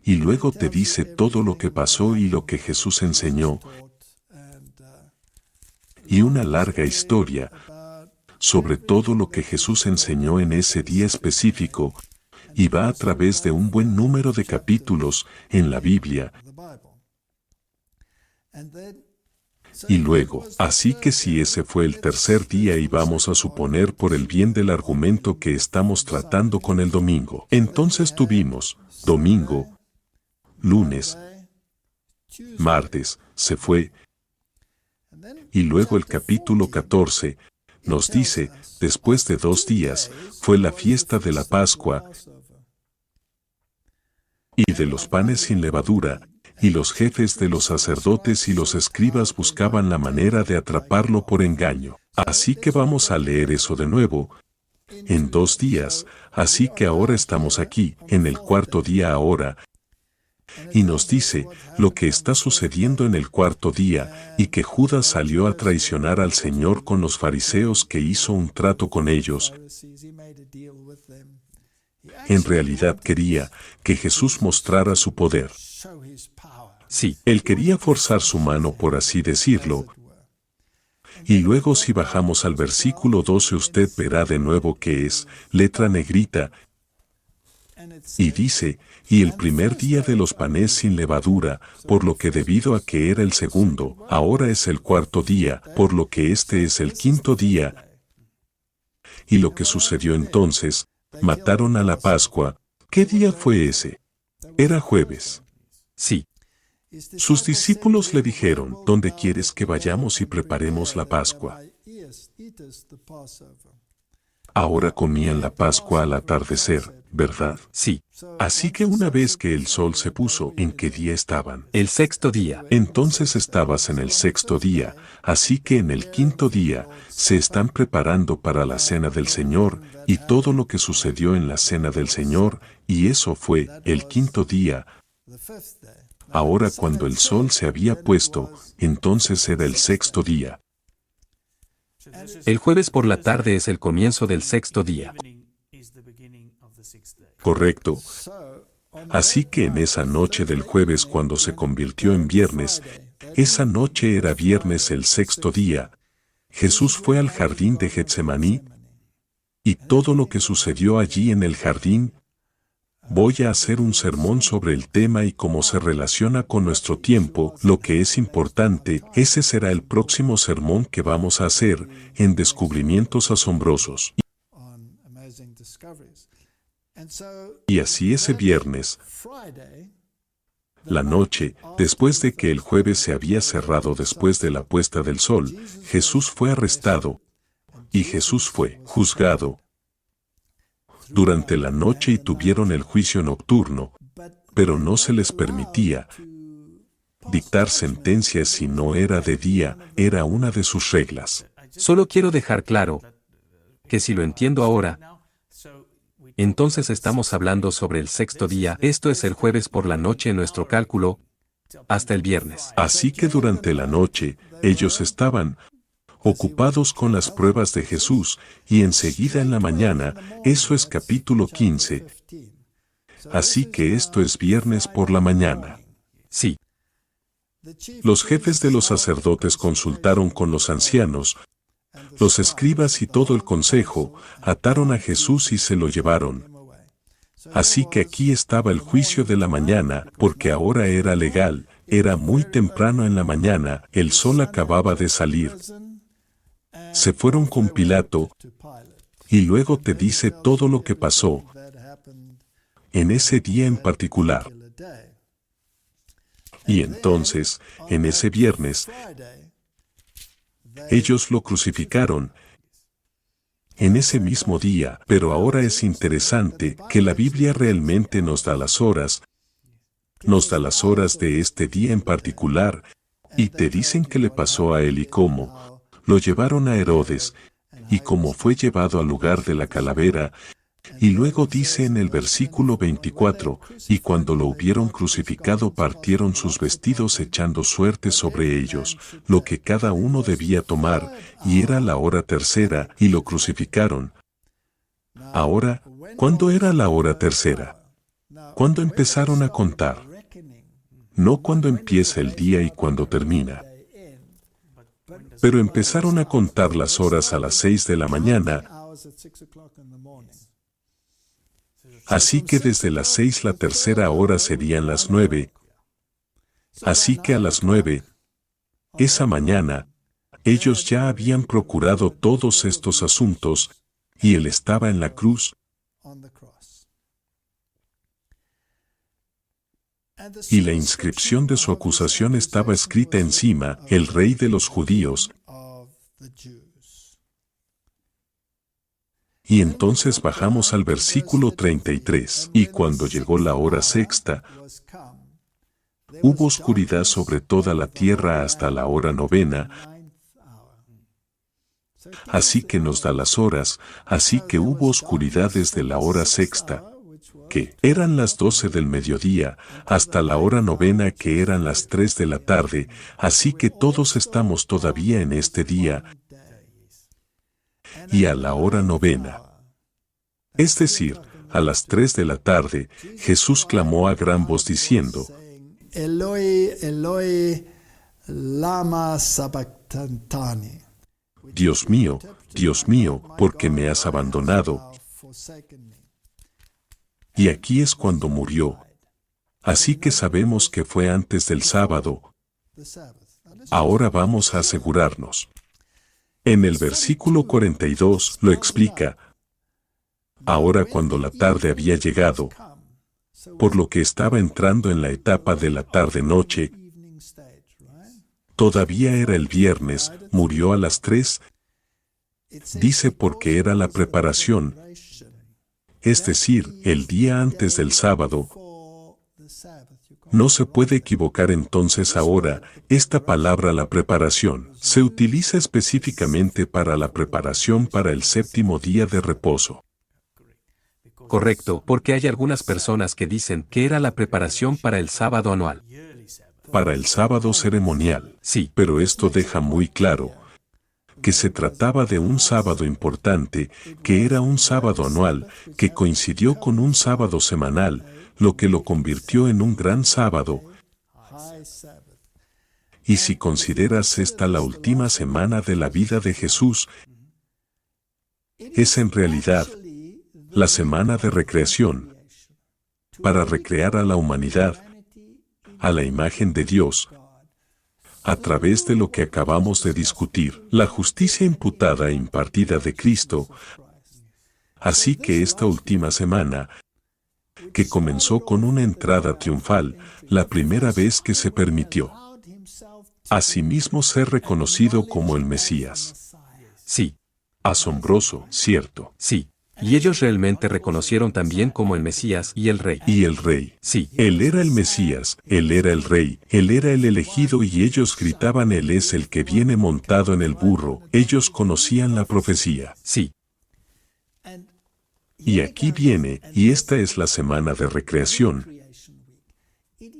y luego te dice todo lo que pasó y lo que Jesús enseñó, y una larga historia sobre todo lo que Jesús enseñó en ese día específico, y va a través de un buen número de capítulos en la Biblia. Y luego, así que si ese fue el tercer día y vamos a suponer por el bien del argumento que estamos tratando con el domingo, entonces tuvimos domingo, lunes, martes, se fue, y luego el capítulo 14 nos dice, después de 2 días, fue la fiesta de la Pascua y de los panes sin levadura, y los jefes de los sacerdotes y los escribas buscaban la manera de atraparlo por engaño. Así que vamos a leer eso de nuevo, en 2 días, así que ahora estamos aquí, en el cuarto día ahora, y nos dice lo que está sucediendo en el cuarto día, y que Judas salió a traicionar al Señor con los fariseos, que hizo un trato con ellos. En realidad quería que Jesús mostrara su poder. Sí. Él quería forzar su mano, por así decirlo. Y luego si bajamos al versículo 12 usted verá de nuevo que es letra negrita, y dice, y el primer día de los panes sin levadura, por lo que debido a que era el segundo, ahora es el cuarto día, por lo que este es el quinto día. Y lo que sucedió entonces, mataron a la Pascua. ¿Qué día fue ese? Era jueves. Sí. Sus discípulos le dijeron, ¿dónde quieres que vayamos y preparemos la Pascua? Ahora comían la Pascua al atardecer, ¿verdad? Sí. Así que una vez que el sol se puso, ¿en qué día estaban? El sexto día. Entonces estabas en el sexto día, así que en el quinto día se están preparando para la cena del Señor, y todo lo que sucedió en la cena del Señor, y eso fue el quinto día. Ahora cuando el sol se había puesto, entonces era el sexto día. El jueves por la tarde es el comienzo del sexto día. Correcto. Así que en esa noche del jueves cuando se convirtió en viernes, esa noche era viernes el sexto día, Jesús fue al jardín de Getsemaní, y todo lo que sucedió allí en el jardín. Voy a hacer un sermón sobre el tema y cómo se relaciona con nuestro tiempo. Lo que es importante, ese será el próximo sermón que vamos a hacer en Descubrimientos Asombrosos. Y así ese viernes, la noche, después de que el jueves se había cerrado después de la puesta del sol, Jesús fue arrestado y Jesús fue juzgado durante la noche y tuvieron el juicio nocturno, pero no se les permitía dictar sentencias si no era de día, era una de sus reglas. Solo quiero dejar claro que si lo entiendo ahora, entonces estamos hablando sobre el sexto día, esto es el jueves por la noche en nuestro cálculo, hasta el viernes. Así que durante la noche, ellos estaban ocupados con las pruebas de Jesús, y enseguida en la mañana, eso es capítulo 15. Así que esto es viernes por la mañana. Sí. Los jefes de los sacerdotes consultaron con los ancianos, los escribas y todo el consejo, ataron a Jesús y se lo llevaron. Así que aquí estaba el juicio de la mañana, porque ahora era legal, era muy temprano en la mañana, el sol acababa de salir. Se fueron con Pilato, y luego te dice todo lo que pasó en ese día en particular. Y entonces, en ese viernes, ellos lo crucificaron en ese mismo día, pero ahora es interesante que la Biblia realmente nos da las horas de este día en particular, y te dicen qué le pasó a él y cómo lo llevaron a Herodes, y como fue llevado al lugar de la calavera, y luego dice en el versículo 24, y cuando lo hubieron crucificado partieron sus vestidos echando suerte sobre ellos, lo que cada uno debía tomar, y era la hora tercera, y lo crucificaron. Ahora, ¿cuándo era la hora tercera? ¿Cuándo empezaron a contar? No cuando empieza el día y cuando termina. Pero empezaron a contar las horas a las 6 de la mañana, así que desde las 6 la tercera hora serían las 9. Así que a las 9, esa mañana, ellos ya habían procurado todos estos asuntos, y él estaba en la cruz. Y la inscripción de su acusación estaba escrita encima, el Rey de los Judíos. Y entonces bajamos al versículo 33. Y cuando llegó la hora sexta, hubo oscuridad sobre toda la tierra hasta la hora novena. Así que nos da las horas, así que hubo oscuridad desde la hora sexta, que eran las 12 del mediodía, hasta la hora novena, que eran las 3 de la tarde, así que todos estamos todavía en este día, y a la hora novena, es decir, a las 3 de la tarde, Jesús clamó a gran voz diciendo, Eloi, Eloi, lama sabachthani. Dios mío, ¿por qué me has abandonado? Y aquí es cuando murió. Así que sabemos que fue antes del sábado. Ahora vamos a asegurarnos. En el versículo 42 lo explica. Ahora cuando la tarde había llegado, por lo que estaba entrando en la etapa de la tarde-noche, todavía era el viernes, murió a las 3, dice porque era la preparación, es decir, el día antes del sábado. No se puede equivocar entonces ahora, esta palabra la preparación se utiliza específicamente para la preparación para el séptimo día de reposo. Correcto, porque hay algunas personas que dicen que era la preparación para el sábado anual. Para el sábado ceremonial. Sí, Pero esto deja muy claro que se trataba de un sábado importante, que era un sábado anual, que coincidió con un sábado semanal, lo que lo convirtió en un gran sábado. Y si consideras esta la última semana de la vida de Jesús, es en realidad la semana de recreación, para recrear a la humanidad, a la imagen de Dios, a través de lo que acabamos de discutir, la justicia imputada e impartida de Cristo. Así que esta última semana, que comenzó con una entrada triunfal, la primera vez que se permitió asimismo ser reconocido como el Mesías. sí, Asombroso, ¿cierto? sí. Y ellos realmente reconocieron también como el Mesías y el Rey. Y el Rey. Sí, Él era el Mesías, Él era el Rey, Él era el elegido y ellos gritaban Él es el que viene montado en el burro. Ellos conocían la profecía. sí, Y aquí viene, y esta es la semana de recreación.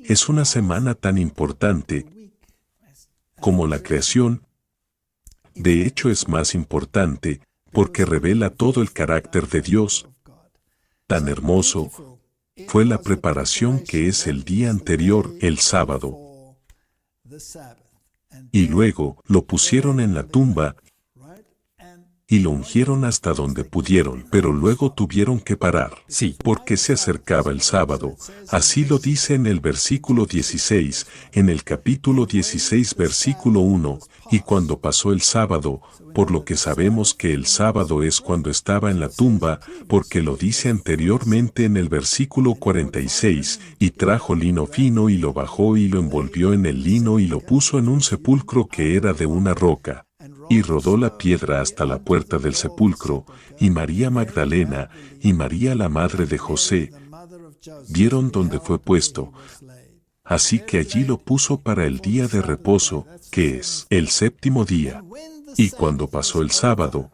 Es una semana tan importante como la creación. De hecho es más importante, porque revela todo el carácter de Dios. Tan hermoso fue la preparación que es el día anterior, el sábado. Y luego lo pusieron en la tumba y lo ungieron hasta donde pudieron, pero luego tuvieron que parar, sí, porque se acercaba el sábado. Así lo dice en el versículo 16, en el capítulo 16 versículo 1, y cuando pasó el sábado, por lo que sabemos que el sábado es cuando estaba en la tumba, porque lo dice anteriormente en el versículo 46, y trajo lino fino y lo bajó y lo envolvió en el lino y lo puso en un sepulcro que era de una roca. Y rodó la piedra hasta la puerta del sepulcro, y María Magdalena, y María la madre de José, vieron dónde fue puesto. Así que allí lo puso para el día de reposo, que es el séptimo día. Y cuando pasó el sábado,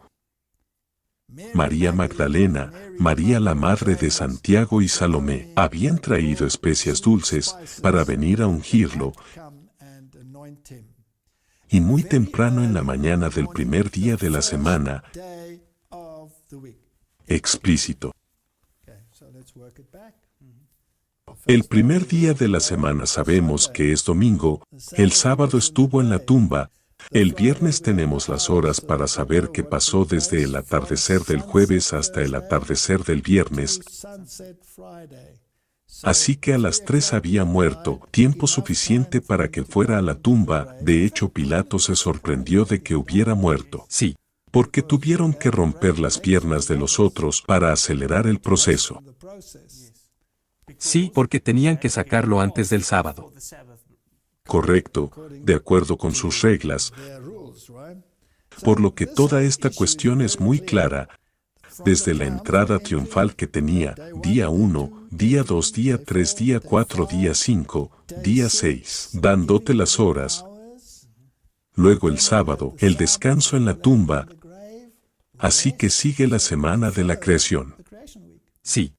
María Magdalena, María la madre de Santiago y Salomé habían traído especias dulces para venir a ungirlo, y muy temprano en la mañana del primer día de la semana, explícito. El primer día de la semana sabemos que es domingo, el sábado estuvo en la tumba, el viernes tenemos las horas para saber qué pasó desde el atardecer del jueves hasta el atardecer del viernes. Así que a las 3 había muerto, tiempo suficiente para que fuera a la tumba. De hecho, Pilato se sorprendió de que hubiera muerto. Sí. Porque tuvieron que romper las piernas de los otros para acelerar el proceso. Sí, porque tenían que sacarlo antes del sábado. Correcto, de acuerdo con sus reglas. Por lo que toda esta cuestión es muy clara. Desde la entrada triunfal que tenía, día 1, día 2, día 3, día 4, día 5, día 6, dándote las horas. Luego el sábado, el descanso en la tumba. Así que sigue la semana de la creación. Sí.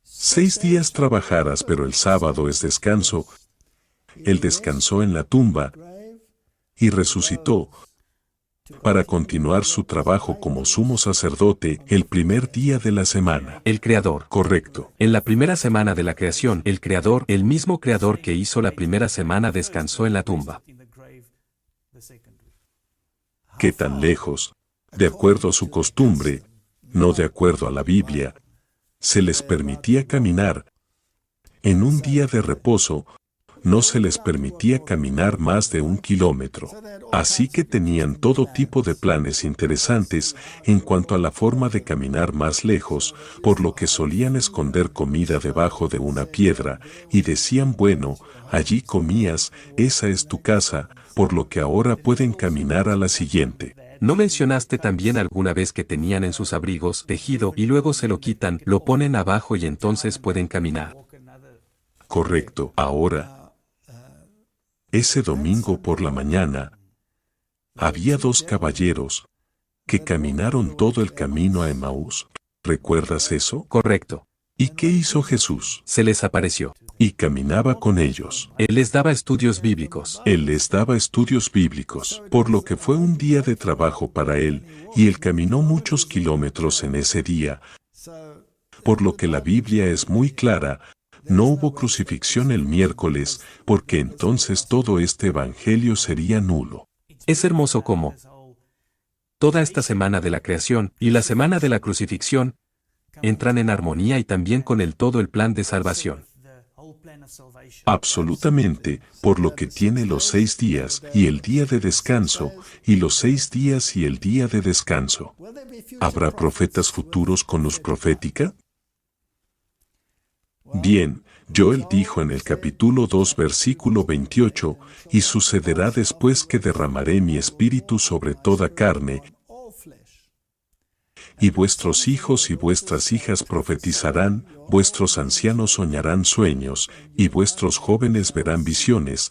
6 días trabajarás, pero el sábado es descanso. Él descansó en la tumba y resucitó para continuar su trabajo como sumo sacerdote el primer día de la semana. El Creador. Correcto. En la primera semana de la creación, el Creador, el mismo Creador que hizo la primera semana, descansó en la tumba. ¿Qué tan lejos, de acuerdo a su costumbre, no de acuerdo a la Biblia, se les permitía caminar? En un día de reposo, no se les permitía caminar más de 1 kilómetro. Así que tenían todo tipo de planes interesantes en cuanto a la forma de caminar más lejos, por lo que solían esconder comida debajo de una piedra, y decían, bueno, allí comías, esa es tu casa, por lo que ahora pueden caminar a la siguiente. ¿No mencionaste también alguna vez que tenían en sus abrigos tejido y luego se lo quitan, lo ponen abajo y entonces pueden caminar? Correcto. Ahora, ese domingo por la mañana, había 2 caballeros que caminaron todo el camino a Emaús. ¿Recuerdas eso? Correcto. ¿Y qué hizo Jesús? Se les apareció. Y caminaba con ellos. Él les daba estudios bíblicos. Él les daba estudios bíblicos, por lo que fue un día de trabajo para él, y él caminó muchos kilómetros en ese día. Por lo que la Biblia es muy clara. No hubo crucifixión el miércoles, porque entonces todo este evangelio sería nulo. Es hermoso cómo toda esta semana de la creación y la semana de la crucifixión entran en armonía y también con todo el plan de salvación. Absolutamente, por lo que tiene los 6 días y el día de descanso, y los 6 días y el día de descanso. ¿Habrá profetas futuros con luz profética? Bien, Joel dijo en el capítulo 2 versículo 28, y sucederá después que derramaré mi espíritu sobre toda carne, y vuestros hijos y vuestras hijas profetizarán, vuestros ancianos soñarán sueños, y vuestros jóvenes verán visiones.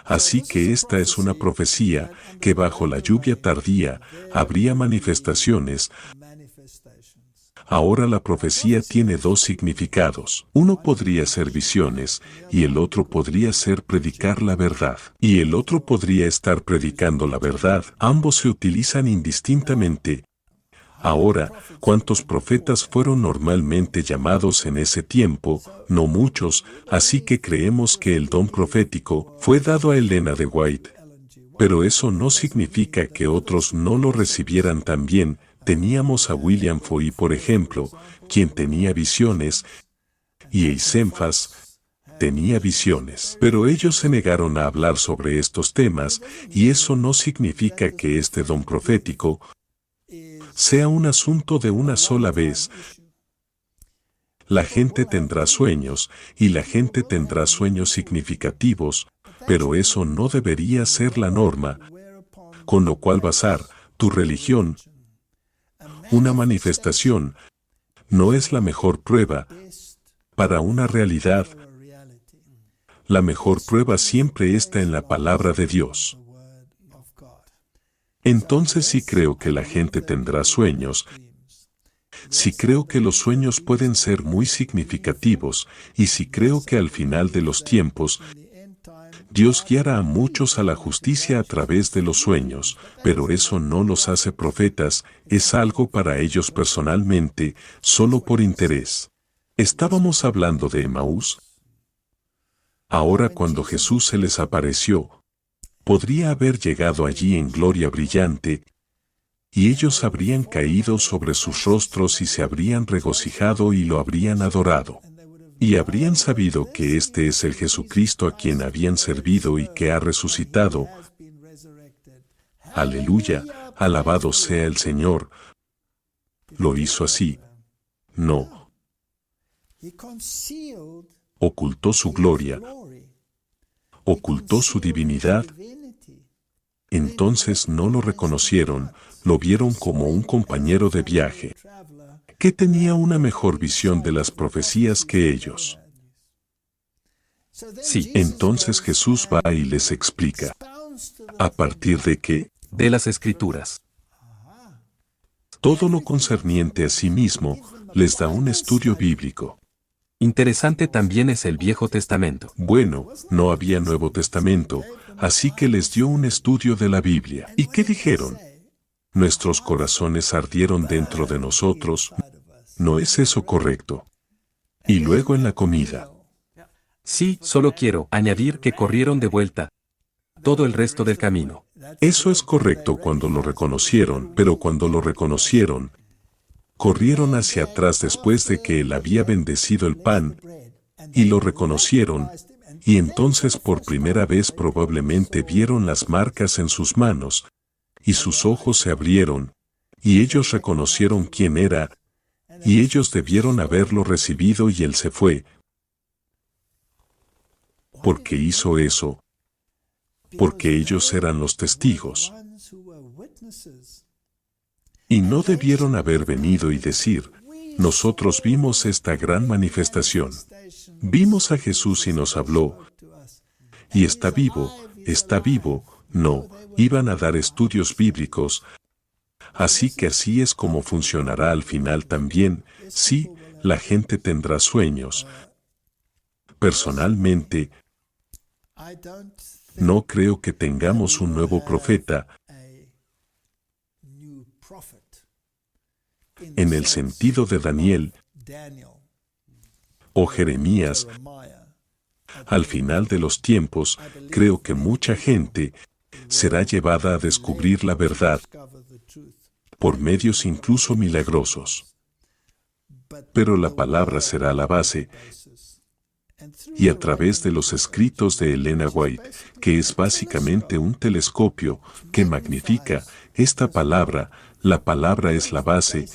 Así que esta es una profecía, que bajo la lluvia tardía, habría manifestaciones. Ahora la profecía tiene 2 significados. Uno podría ser visiones, y el otro podría ser predicar la verdad. Y el otro podría estar predicando la verdad. Ambos se utilizan indistintamente. Ahora, ¿cuántos profetas fueron normalmente llamados en ese tiempo? No muchos, así que creemos que el don profético fue dado a Elena de White. Pero eso no significa que otros no lo recibieran también. Teníamos a William Foy, por ejemplo, quien tenía visiones, y Eisenfas tenía visiones. Pero ellos se negaron a hablar sobre estos temas, y eso no significa que este don profético sea un asunto de una sola vez. La gente tendrá sueños, y la gente tendrá sueños significativos, pero eso no debería ser la norma, con lo cual basar tu religión. Una manifestación no es la mejor prueba para una realidad. La mejor prueba siempre está en la palabra de Dios. Entonces sí creo que la gente tendrá sueños, sí creo que los sueños pueden ser muy significativos, y sí creo que al final de los tiempos, Dios guiará a muchos a la justicia a través de los sueños, pero eso no los hace profetas, es algo para ellos personalmente, solo por interés. Estábamos hablando de Emaús. Ahora cuando Jesús se les apareció, podría haber llegado allí en gloria brillante, y ellos habrían caído sobre sus rostros y se habrían regocijado y lo habrían adorado. Y habrían sabido que este es el Jesucristo a quien habían servido y que ha resucitado. Aleluya, alabado sea el Señor. Lo hizo así. No. Ocultó su gloria. Ocultó su divinidad. Entonces no lo reconocieron, lo vieron como un compañero de viaje, que tenía una mejor visión de las profecías que ellos. Sí. Entonces Jesús va y les explica. ¿A partir de qué? De las Escrituras. Todo lo concerniente a sí mismo, les da un estudio bíblico. Interesante también es el Viejo Testamento. Bueno, no había Nuevo Testamento, así que les dio un estudio de la Biblia. ¿Y qué dijeron? Nuestros corazones ardieron dentro de nosotros. ¿No es eso correcto? Y luego en la comida. Sí, solo quiero añadir que corrieron de vuelta todo el resto del camino. Eso es correcto cuando lo reconocieron, pero cuando lo reconocieron, corrieron hacia atrás después de que él había bendecido el pan, y lo reconocieron, y entonces por primera vez probablemente vieron las marcas en sus manos, y sus ojos se abrieron, y ellos reconocieron quién era, y ellos debieron haberlo recibido y él se fue. ¿Por qué hizo eso? Porque ellos eran los testigos. Y no debieron haber venido y decir, nosotros vimos esta gran manifestación. Vimos a Jesús y nos habló. Y está vivo, está vivo. No, iban a dar estudios bíblicos. Así que así es como funcionará al final también. Sí, la gente tendrá sueños. Personalmente, no creo que tengamos un nuevo profeta en el sentido de Daniel o Jeremías. Al final de los tiempos, creo que mucha gente será llevada a descubrir la verdad por medios incluso milagrosos. Pero la palabra será la base, y a través de los escritos de Elena White, que es básicamente un telescopio que magnifica esta palabra, la palabra es la base,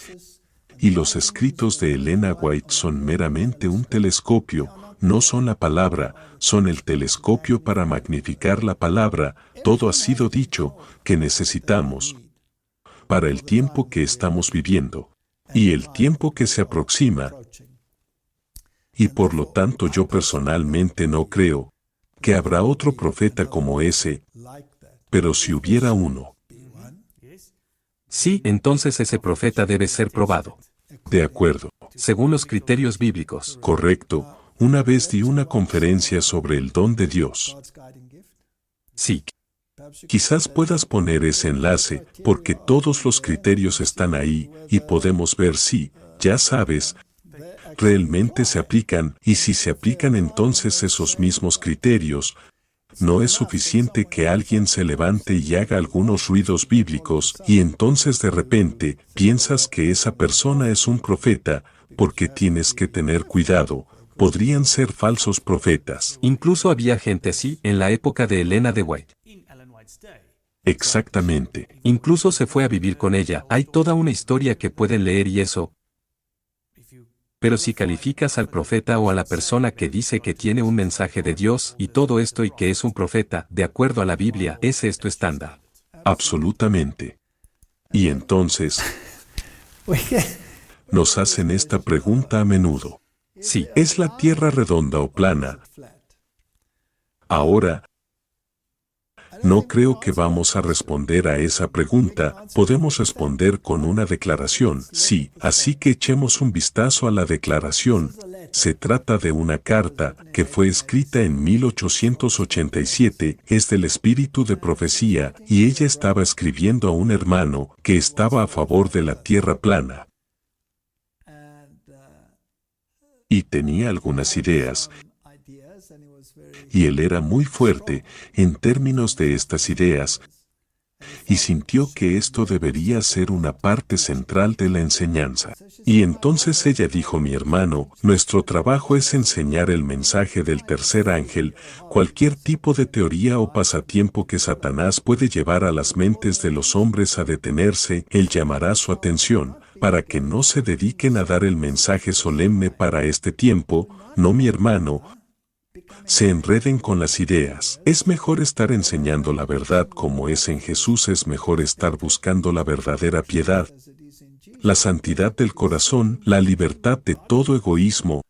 y los escritos de Elena White son meramente un telescopio, no son la palabra, son el telescopio para magnificar la palabra. Todo ha sido dicho que necesitamos para el tiempo que estamos viviendo y el tiempo que se aproxima. Y por lo tanto yo personalmente no creo que habrá otro profeta como ese, pero si hubiera uno. Sí, entonces ese profeta debe ser probado. De acuerdo. Según los criterios bíblicos. Correcto. Una vez di una conferencia sobre el don de Dios. Sí. Quizás puedas poner ese enlace, porque todos los criterios están ahí, y podemos ver si, ya sabes, realmente se aplican, y si se aplican entonces esos mismos criterios, no es suficiente que alguien se levante y haga algunos ruidos bíblicos, y entonces de repente piensas que esa persona es un profeta, porque tienes que tener cuidado, podrían ser falsos profetas. Incluso había gente así en la época de Elena de White. Exactamente. Incluso se fue a vivir con ella. Hay toda una historia que pueden leer y eso. Pero si calificas al profeta o a la persona que dice que tiene un mensaje de Dios y todo esto y que es un profeta, de acuerdo a la Biblia, ese es tu estándar. Absolutamente. Y entonces, nos hacen esta pregunta a menudo. Sí. ¿Es la tierra redonda o plana? Ahora, No creo que vamos a responder a esa pregunta, podemos responder con una declaración, sí, así que echemos un vistazo a la declaración. Se trata de una carta que fue escrita en 1887, es del espíritu de profecía, y ella estaba escribiendo a un hermano que estaba a favor de la tierra plana. Y tenía algunas ideas, y él era muy fuerte en términos de estas ideas, y sintió que esto debería ser una parte central de la enseñanza. Y entonces ella dijo: mi hermano, nuestro trabajo es enseñar el mensaje del tercer ángel, cualquier tipo de teoría o pasatiempo que Satanás puede llevar a las mentes de los hombres a detenerse, él llamará su atención, para que no se dediquen a dar el mensaje solemne para este tiempo, no mi hermano, se enreden con las ideas. Es mejor estar enseñando la verdad como es en Jesús, es mejor estar buscando la verdadera piedad, la santidad del corazón, la libertad de todo egoísmo,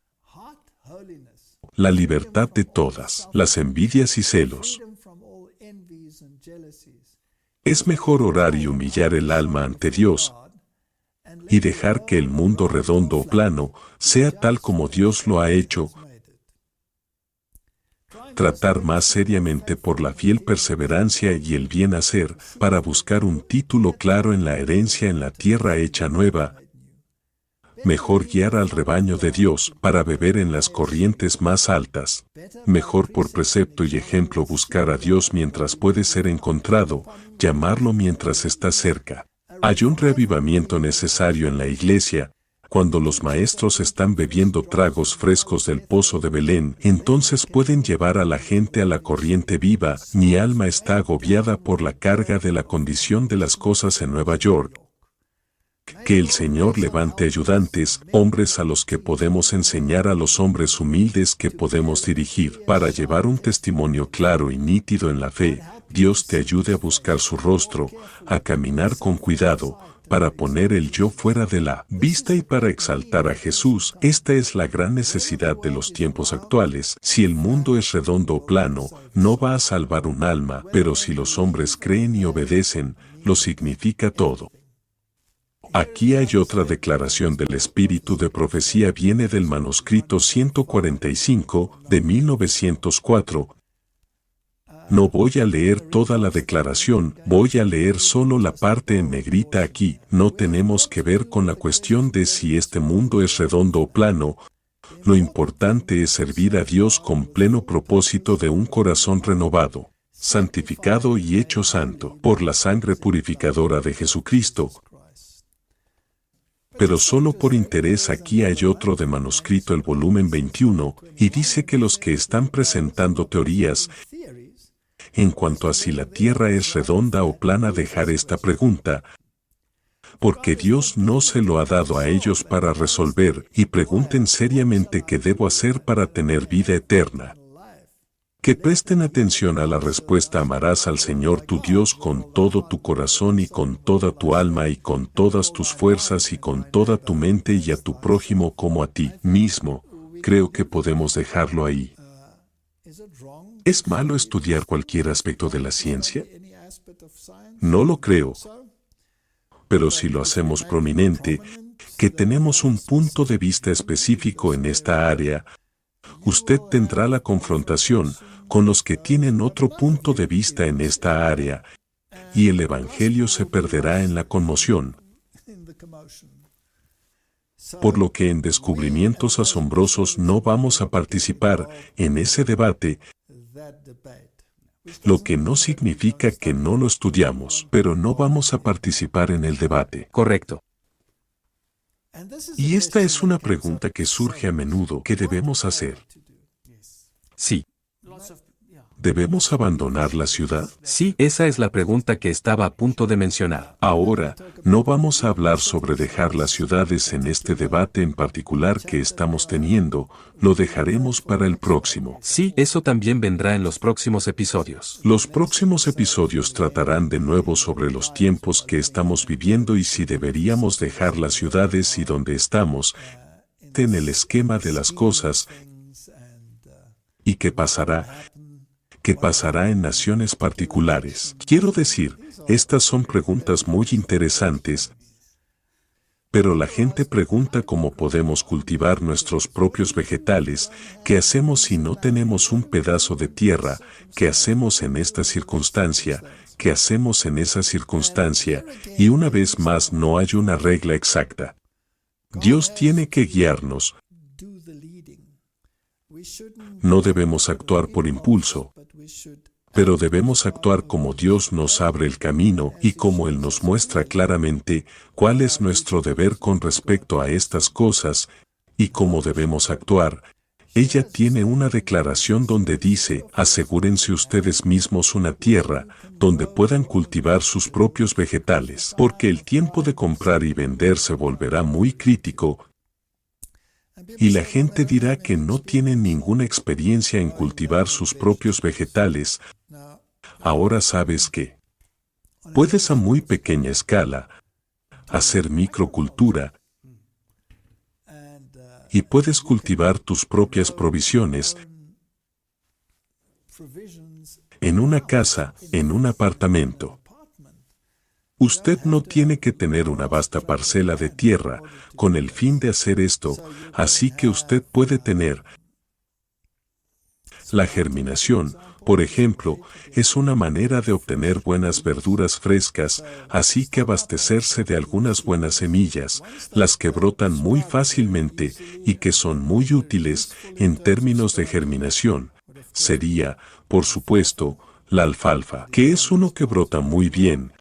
la libertad de todas las envidias y celos. Es mejor orar y humillar el alma ante Dios y dejar que el mundo redondo o plano sea tal como Dios lo ha hecho, tratar más seriamente por la fiel perseverancia y el bien hacer, para buscar un título claro en la herencia en la tierra hecha nueva. Mejor guiar al rebaño de Dios para beber en las corrientes más altas. Mejor por precepto y ejemplo buscar a Dios mientras puede ser encontrado, llamarlo mientras está cerca. Hay un reavivamiento necesario en la iglesia. Cuando los maestros están bebiendo tragos frescos del pozo de Belén, entonces pueden llevar a la gente a la corriente viva. Mi alma está agobiada por la carga de la condición de las cosas en Nueva York. Que el Señor levante ayudantes, hombres a los que podemos enseñar, a los hombres humildes que podemos dirigir, para llevar un testimonio claro y nítido en la fe. Dios te ayude a buscar su rostro, a caminar con cuidado, para poner el yo fuera de la vista y para exaltar a Jesús. Esta es la gran necesidad de los tiempos actuales. Si el mundo es redondo o plano, no va a salvar un alma, pero si los hombres creen y obedecen, lo significa todo. Aquí hay otra declaración del espíritu de profecía, viene del manuscrito 145 de 1904. No voy a leer toda la declaración, voy a leer solo la parte en negrita aquí. No tenemos que ver con la cuestión de si este mundo es redondo o plano. Lo importante es servir a Dios con pleno propósito de un corazón renovado, santificado y hecho santo por la sangre purificadora de Jesucristo. Pero solo por interés, aquí hay otro de manuscrito, el volumen 21, y dice que los que están presentando teorías en cuanto a si la tierra es redonda o plana, dejar esta pregunta, porque Dios no se lo ha dado a ellos para resolver, y pregunten seriamente qué debo hacer para tener vida eterna. Que presten atención a la respuesta: amarás al Señor tu Dios con todo tu corazón y con toda tu alma y con todas tus fuerzas y con toda tu mente, y a tu prójimo como a ti mismo. Creo que podemos dejarlo ahí. ¿Es malo estudiar cualquier aspecto de la ciencia? No lo creo. Pero si lo hacemos prominente, que tenemos un punto de vista específico en esta área, usted tendrá la confrontación con los que tienen otro punto de vista en esta área, y el Evangelio se perderá en la conmoción. Por lo que en descubrimientos asombrosos no vamos a participar en ese debate, lo que no significa que no lo estudiamos, pero no vamos a participar en el debate. Correcto. Y esta es una pregunta que surge a menudo: ¿qué debemos hacer? Sí. ¿Debemos abandonar la ciudad? Sí, esa es la pregunta que estaba a punto de mencionar. Ahora, no vamos a hablar sobre dejar las ciudades en este debate en particular que estamos teniendo, lo dejaremos para el próximo. Sí, eso también vendrá en los próximos episodios. Los próximos episodios tratarán de nuevo sobre los tiempos que estamos viviendo y si deberíamos dejar las ciudades y donde estamos, en el esquema de las cosas, y qué pasará. ¿qué pasará en naciones particulares? Quiero decir, estas son preguntas muy interesantes, pero la gente pregunta cómo podemos cultivar nuestros propios vegetales, qué hacemos si no tenemos un pedazo de tierra, qué hacemos en esta circunstancia, qué hacemos en esa circunstancia, y una vez más no hay una regla exacta. Dios tiene que guiarnos. No debemos actuar por impulso, pero debemos actuar como Dios nos abre el camino y como Él nos muestra claramente cuál es nuestro deber con respecto a estas cosas y cómo debemos actuar. Ella tiene una declaración donde dice, asegúrense ustedes mismos una tierra donde puedan cultivar sus propios vegetales, porque el tiempo de comprar y vender se volverá muy crítico. Y la gente dirá que no tienen ninguna experiencia en cultivar sus propios vegetales. Ahora sabes que puedes a muy pequeña escala hacer microcultura y puedes cultivar tus propias provisiones en una casa, en un apartamento. Usted no tiene que tener una vasta parcela de tierra con el fin de hacer esto, así que usted puede tener la germinación. Por ejemplo, es una manera de obtener buenas verduras frescas, así que abastecerse de algunas buenas semillas, las que brotan muy fácilmente y que son muy útiles en términos de germinación, sería, por supuesto, la alfalfa, que es uno que brota muy bien.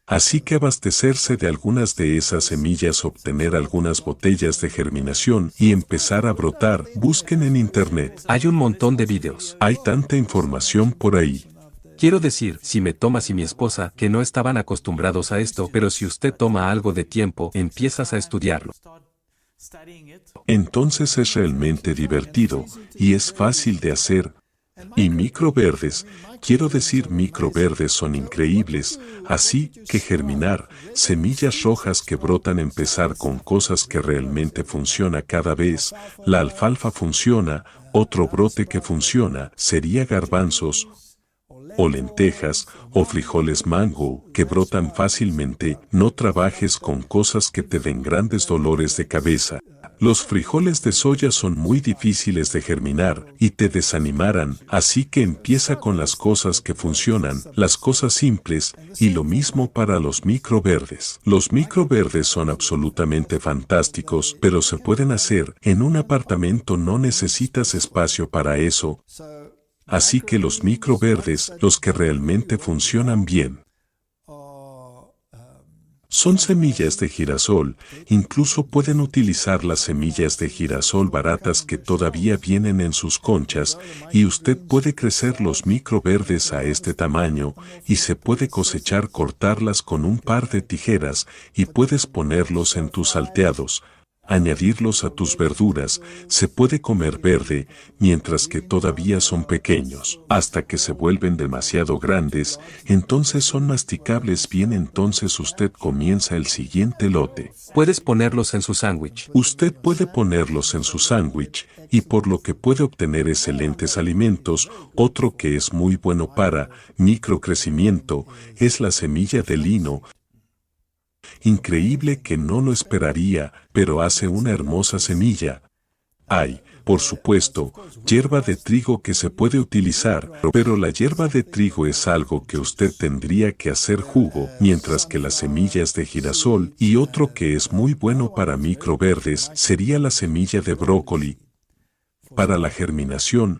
Así que abastecerse de algunas de esas semillas, obtener algunas botellas de germinación y empezar a brotar. Busquen en internet. Hay un montón de videos. Hay tanta información por ahí. Quiero decir, si me tomas y mi esposa, que no estaban acostumbrados a esto, pero si usted toma algo de tiempo, empiezas a estudiarlo. Entonces es realmente divertido y es fácil de hacer. Y microverdes, quiero decir microverdes son increíbles, así que germinar, semillas rojas que brotan, empezar con cosas que realmente funciona cada vez. La alfalfa funciona, otro brote que funciona sería garbanzos o lentejas o frijoles mango que brotan fácilmente. No trabajes con cosas que te den grandes dolores de cabeza. Los frijoles de soya son muy difíciles de germinar y te desanimarán, así que empieza con las cosas que funcionan, las cosas simples, y lo mismo para los microverdes. Los microverdes son absolutamente fantásticos, pero se pueden hacer. En un apartamento no necesitas espacio para eso, así que los microverdes, los que realmente funcionan bien, son semillas de girasol. Incluso pueden utilizar las semillas de girasol baratas que todavía vienen en sus conchas, y usted puede crecer los microverdes a este tamaño, y se puede cosechar, cortarlas con un par de tijeras, y puedes ponerlos en tus salteados, añadirlos a tus verduras. Se puede comer verde mientras que todavía son pequeños, hasta que se vuelven demasiado grandes, entonces son masticables bien. Entonces usted comienza el siguiente lote. Puedes ponerlos en su sándwich. Usted puede ponerlos en su sándwich, y por lo que puede obtener excelentes alimentos. Otro que es muy bueno para microcrecimiento es la semilla de lino. Increíble que no lo esperaría, pero hace una hermosa semilla. Hay, por supuesto, hierba de trigo que se puede utilizar, pero la hierba de trigo es algo que usted tendría que hacer jugo, mientras que las semillas de girasol, y otro que es muy bueno para microverdes sería la semilla de brócoli. Para la germinación,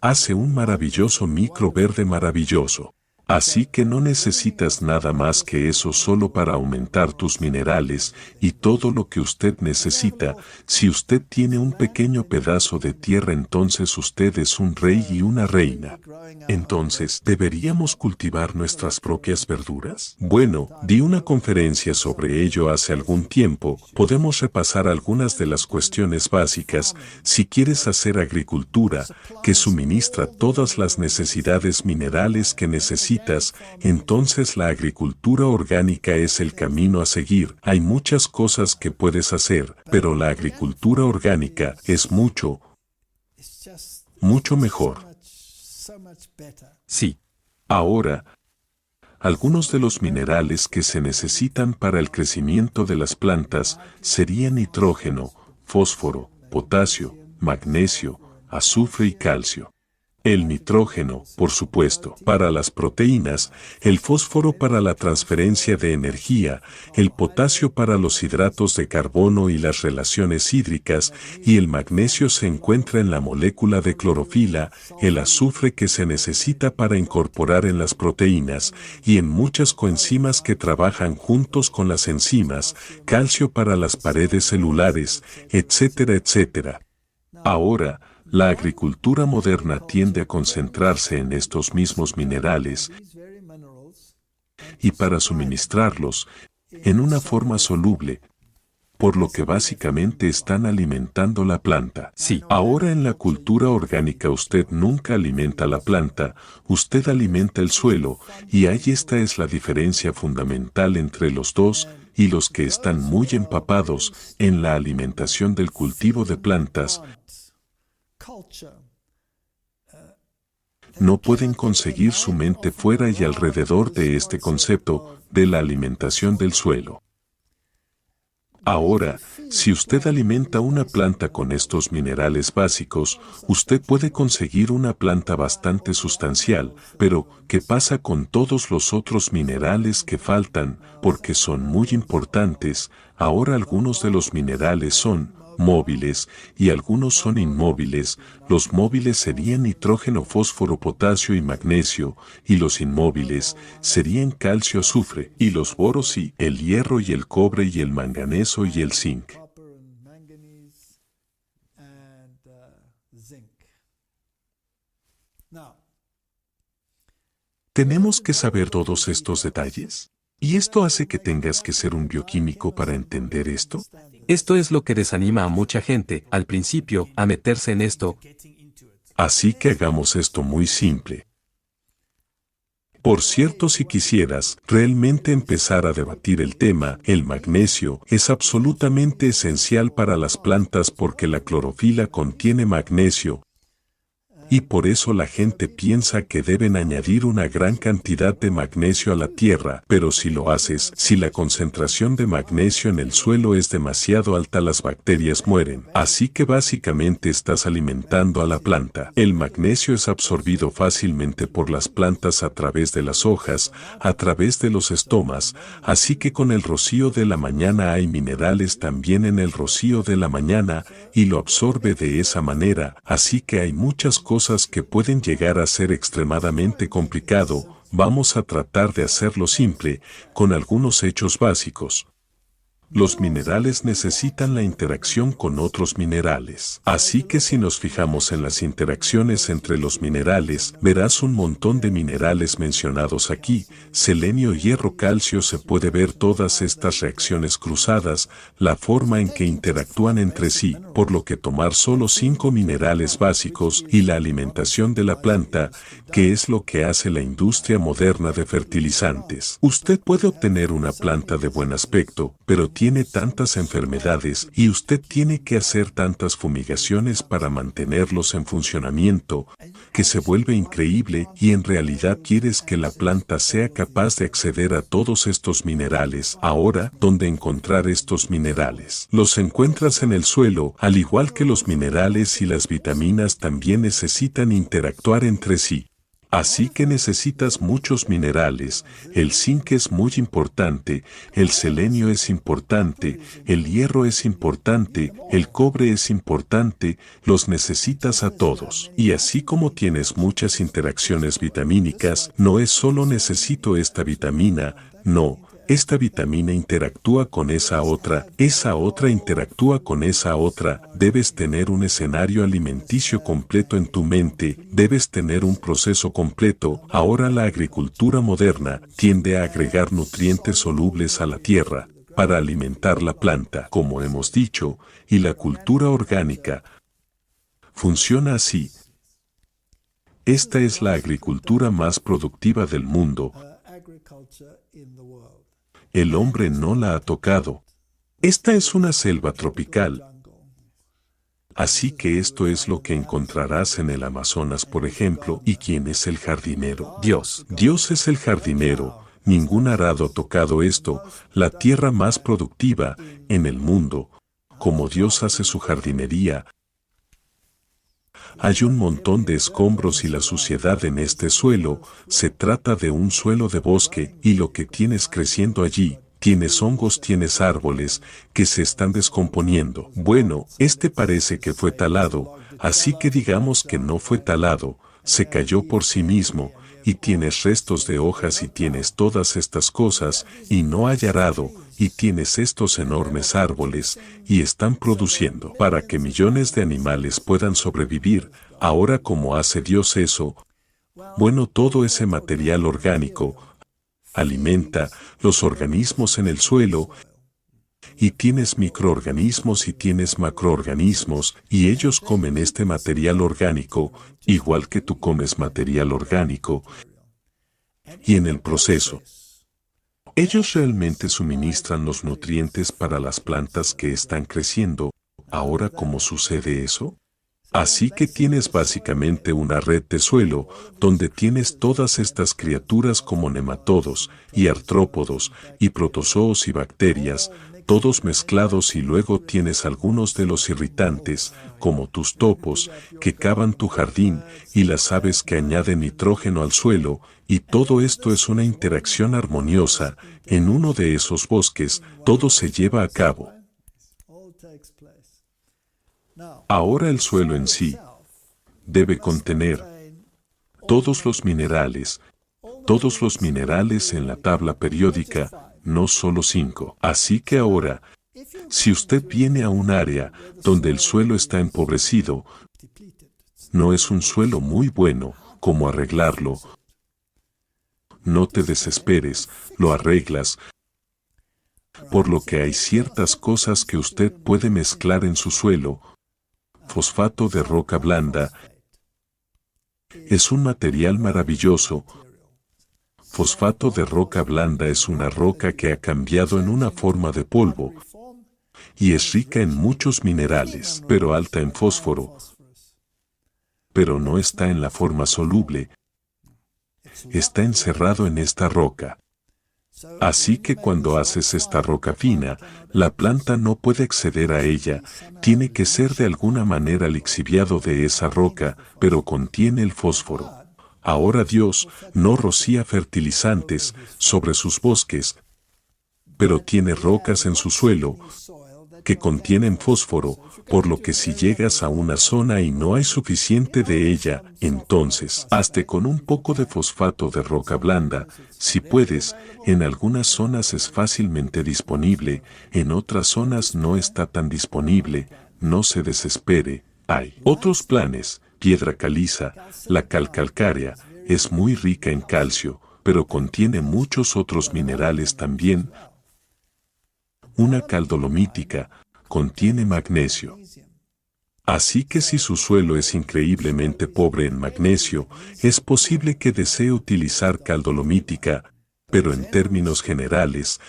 hace un maravilloso microverde maravilloso. Así que no necesitas nada más que eso solo para aumentar tus minerales y todo lo que usted necesita. Si usted tiene un pequeño pedazo de tierra, entonces usted es un rey y una reina. Entonces, ¿deberíamos cultivar nuestras propias verduras? Bueno, di una conferencia sobre ello hace algún tiempo. Podemos repasar algunas de las cuestiones básicas. Si quieres hacer agricultura que suministra todas las necesidades minerales que necesitas, entonces la agricultura orgánica es el camino a seguir. Hay muchas cosas que puedes hacer, pero la agricultura orgánica es mucho mejor. Sí. Ahora, algunos de los minerales que se necesitan para el crecimiento de las plantas serían nitrógeno, fósforo, potasio, magnesio, azufre y calcio. El nitrógeno, por supuesto, para las proteínas, el fósforo para la transferencia de energía, el potasio para los hidratos de carbono y las relaciones hídricas, y el magnesio se encuentra en la molécula de clorofila, el azufre que se necesita para incorporar en las proteínas, y en muchas coenzimas que trabajan juntos con las enzimas, calcio para las paredes celulares, etcétera, etcétera. Ahora, la agricultura moderna tiende a concentrarse en estos mismos minerales y para suministrarlos en una forma soluble, por lo que básicamente están alimentando la planta. Sí. Ahora en la cultura orgánica usted nunca alimenta la planta, usted alimenta el suelo, y ahí esta es la diferencia fundamental entre los dos y los que están muy empapados en la alimentación del cultivo de plantas. No pueden conseguir su mente fuera y alrededor de este concepto de la alimentación del suelo. Ahora, si usted alimenta una planta con estos minerales básicos, usted puede conseguir una planta bastante sustancial, pero ¿qué pasa con todos los otros minerales que faltan? Porque son muy importantes. Ahora algunos de los minerales son móviles y algunos son inmóviles. Los móviles serían nitrógeno, fósforo, potasio y magnesio, y los inmóviles serían calcio, azufre, y los boros y el hierro y el cobre y el manganeso y el zinc. ¿Tenemos que saber todos estos detalles? ¿Y esto hace que tengas que ser un bioquímico para entender esto? Esto es lo que desanima a mucha gente, al principio, a meterse en esto. Así que hagamos esto muy simple. Por cierto, si quisieras realmente empezar a debatir el tema, el magnesio es absolutamente esencial para las plantas porque la clorofila contiene magnesio. Y por eso la gente piensa que deben añadir una gran cantidad de magnesio a la tierra, pero si lo haces, si la concentración de magnesio en el suelo es demasiado alta, las bacterias mueren. Así que básicamente estás alimentando a la planta. El magnesio es absorbido fácilmente por las plantas a través de las hojas, a través de los estomas, así que con el rocío de la mañana hay minerales también en el rocío de la mañana, y lo absorbe de esa manera, así que hay muchas cosas que pueden llegar a ser extremadamente complicado. Vamos a tratar de hacerlo simple, con algunos hechos básicos. Los minerales necesitan la interacción con otros minerales. Así que si nos fijamos en las interacciones entre los minerales, verás un montón de minerales mencionados aquí. Selenio, hierro, calcio, se puede ver todas estas reacciones cruzadas, la forma en que interactúan entre sí, por lo que tomar solo 5 minerales básicos y la alimentación de la planta, que es lo que hace la industria moderna de fertilizantes. Usted puede obtener una planta de buen aspecto, pero tiene tantas enfermedades y usted tiene que hacer tantas fumigaciones para mantenerlos en funcionamiento, que se vuelve increíble y en realidad quieres que la planta sea capaz de acceder a todos estos minerales. Ahora, ¿dónde encontrar estos minerales? Los encuentras en el suelo, al igual que los minerales y las vitaminas también necesitan interactuar entre sí. Así que necesitas muchos minerales, el zinc es muy importante, el selenio es importante, el hierro es importante, el cobre es importante, los necesitas a todos. Y así como tienes muchas interacciones vitamínicas, no es solo necesito esta vitamina, no. Esta vitamina interactúa con esa otra interactúa con esa otra. Debes tener un escenario alimenticio completo en tu mente, debes tener un proceso completo. Ahora la agricultura moderna tiende a agregar nutrientes solubles a la tierra para alimentar la planta, como hemos dicho, y la cultura orgánica funciona así. Esta es la agricultura más productiva del mundo. El hombre no la ha tocado. Esta es una selva tropical. Así que esto es lo que encontrarás en el Amazonas, por ejemplo. ¿Y quién es el jardinero? Dios. Dios es el jardinero. Ningún arado ha tocado esto, la tierra más productiva en el mundo. Como Dios hace su jardinería, hay un montón de escombros y la suciedad en este suelo. Se trata de un suelo de bosque y lo que tienes creciendo allí, tienes hongos, tienes árboles que se están descomponiendo. Bueno, este parece que fue talado, así que digamos que no fue talado, se cayó por sí mismo, y tienes restos de hojas y tienes todas estas cosas, y no hay arado, y tienes estos enormes árboles, y están produciendo para que millones de animales puedan sobrevivir. Ahora, ¿cómo hace Dios eso? Bueno, todo ese material orgánico alimenta los organismos en el suelo, y tienes microorganismos y tienes macroorganismos, y ellos comen este material orgánico, igual que tú comes material orgánico, y en el proceso, ellos realmente suministran los nutrientes para las plantas que están creciendo. Ahora, ¿cómo sucede eso? Así que tienes básicamente una red de suelo, donde tienes todas estas criaturas como nematodos, y artrópodos, y protozoos y bacterias, todos mezclados, y luego tienes algunos de los irritantes, como tus topos, que cavan tu jardín, y las aves que añaden nitrógeno al suelo, y todo esto es una interacción armoniosa. En uno de esos bosques, todo se lleva a cabo. Ahora el suelo en sí debe contener todos los minerales en la tabla periódica, no solo 5. Así que ahora, si usted viene a un área donde el suelo está empobrecido, no es un suelo muy bueno, ¿cómo arreglarlo? No te desesperes, lo arreglas, por lo que hay ciertas cosas que usted puede mezclar en su suelo. Fosfato de roca blanda es un material maravilloso. Fosfato de roca blanda es una roca que ha cambiado en una forma de polvo y es rica en muchos minerales, pero alta en fósforo. Pero no está en la forma soluble, está encerrado en esta roca. Así que cuando haces esta roca fina, la planta no puede acceder a ella, tiene que ser de alguna manera lixiviado de esa roca, pero contiene el fósforo. Ahora Dios no rocía fertilizantes sobre sus bosques, pero tiene rocas en su suelo que contienen fósforo, por lo que si llegas a una zona y no hay suficiente de ella, entonces hazte con un poco de fosfato de roca blanda. Si puedes, en algunas zonas es fácilmente disponible, en otras zonas no está tan disponible. No se desespere, hay otros planes. Piedra caliza, la cal calcárea, es muy rica en calcio, pero contiene muchos otros minerales también. Una cal dolomítica contiene magnesio. Así que si su suelo es increíblemente pobre en magnesio, es posible que desee utilizar cal dolomítica, pero en términos generales,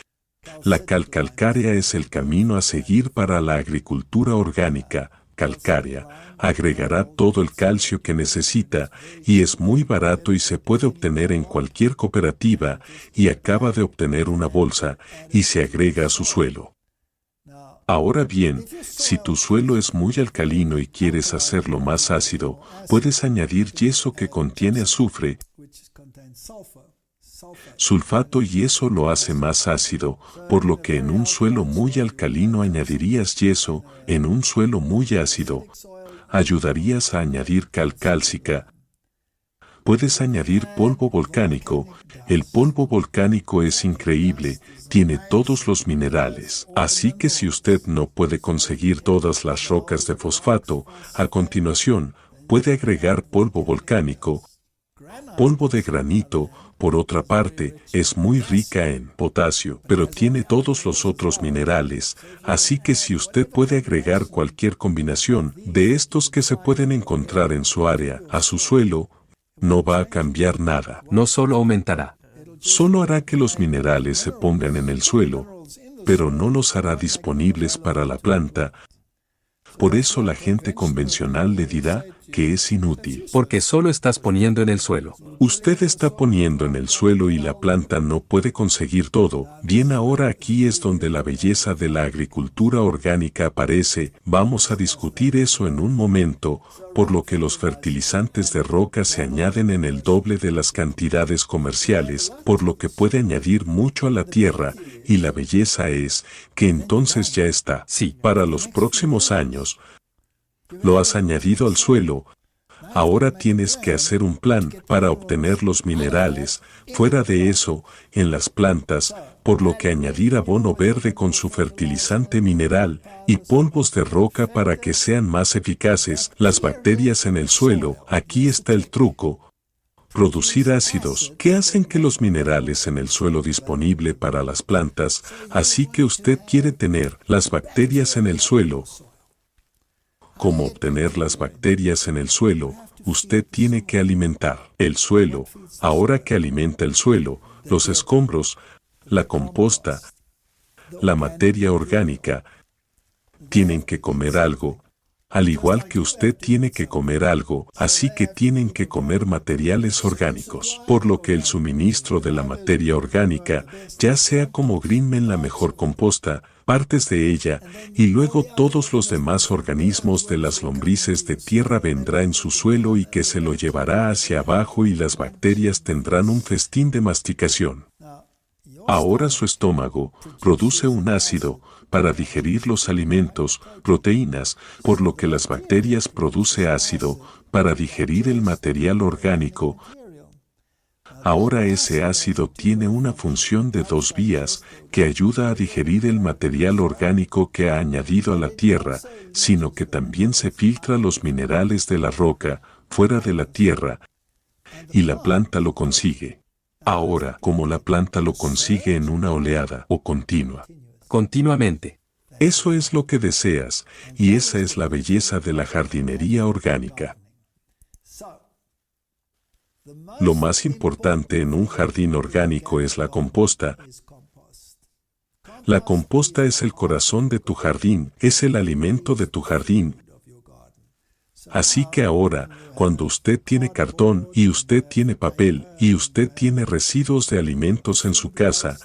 la cal calcárea es el camino a seguir para la agricultura orgánica. Calcárea agregará todo el calcio que necesita y es muy barato y se puede obtener en cualquier cooperativa y acaba de obtener una bolsa y se agrega a su suelo. Ahora bien, si tu suelo es muy alcalino y quieres hacerlo más ácido, puedes añadir yeso que contiene azufre, sulfato, y eso lo hace más ácido, por lo que en un suelo muy alcalino añadirías yeso, en un suelo muy ácido ayudarías a añadir cal cálcica. Puedes añadir polvo volcánico. El polvo volcánico es increíble, tiene todos los minerales. Así que si usted no puede conseguir todas las rocas de fosfato, a continuación puede agregar polvo volcánico. Polvo de granito, por otra parte, es muy rica en potasio, pero tiene todos los otros minerales, así que si usted puede agregar cualquier combinación de estos que se pueden encontrar en su área a su suelo, no va a cambiar nada. No solo aumentará, Solo hará que los minerales se pongan en el suelo, pero no los hará disponibles para la planta. Por eso la gente convencional le dirá que es inútil. Porque solo estás poniendo en el suelo. Usted está poniendo en el suelo y la planta no puede conseguir todo. Bien, ahora aquí es donde la belleza de la agricultura orgánica aparece. Vamos a discutir eso en un momento, por lo que los fertilizantes de roca se añaden en el doble de las cantidades comerciales, por lo que puede añadir mucho a la tierra, y la belleza es que entonces ya está. Sí. Para los próximos años, lo has añadido al suelo. Ahora tienes que hacer un plan para obtener los minerales. Fuera de eso, en las plantas, por lo que añadir abono verde con su fertilizante mineral y polvos de roca para que sean más eficaces. Las bacterias en el suelo, aquí está el truco. Producir ácidos que hacen que los minerales en el suelo disponible para las plantas, así que usted quiere tener las bacterias en el suelo. ¿Cómo obtener las bacterias en el suelo? Usted tiene que alimentar el suelo. Ahora que alimenta el suelo, los escombros, la composta, la materia orgánica, tienen que comer algo. Al igual que usted tiene que comer algo, así que tienen que comer materiales orgánicos. Por lo que el suministro de la materia orgánica, ya sea como Greenman la mejor composta, partes de ella, y luego todos los demás organismos de las lombrices de tierra vendrá en su suelo y que se lo llevará hacia abajo y las bacterias tendrán un festín de masticación. Ahora su estómago produce un ácido para digerir los alimentos, proteínas, por lo que las bacterias produce ácido para digerir el material orgánico. Ahora ese ácido tiene una función de dos vías que ayuda a digerir el material orgánico que ha añadido a la tierra, sino que también se filtra los minerales de la roca fuera de la tierra y la planta lo consigue. Ahora, como la planta lo consigue en una oleada o continua. Continuamente. Eso es lo que deseas, y esa es la belleza de la jardinería orgánica. Lo más importante en un jardín orgánico es la composta. La composta es el corazón de tu jardín, es el alimento de tu jardín. Así que ahora, cuando usted tiene cartón y usted tiene papel y usted tiene residuos de alimentos en su casa,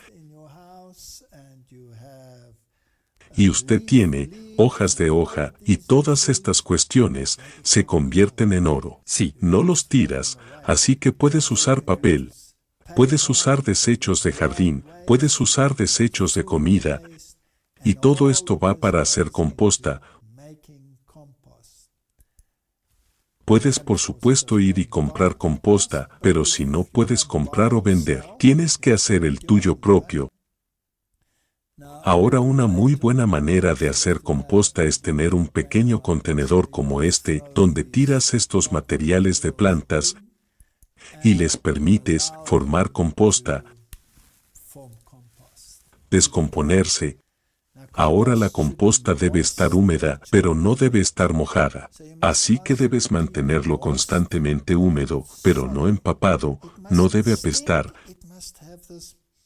y usted tiene hojas de hoja y todas estas cuestiones se convierten en oro. Sí. No los tiras, así que puedes usar papel, puedes usar desechos de jardín, puedes usar desechos de comida, y todo esto va para hacer composta. Puedes por supuesto ir y comprar composta, pero si no puedes comprar o vender, tienes que hacer el tuyo propio. Ahora una muy buena manera de hacer composta es tener un pequeño contenedor como este, donde tiras estos materiales de plantas y les permites formar composta, descomponerse. Ahora la composta debe estar húmeda, pero no debe estar mojada. Así que debes mantenerlo constantemente húmedo, pero no empapado, no debe apestar.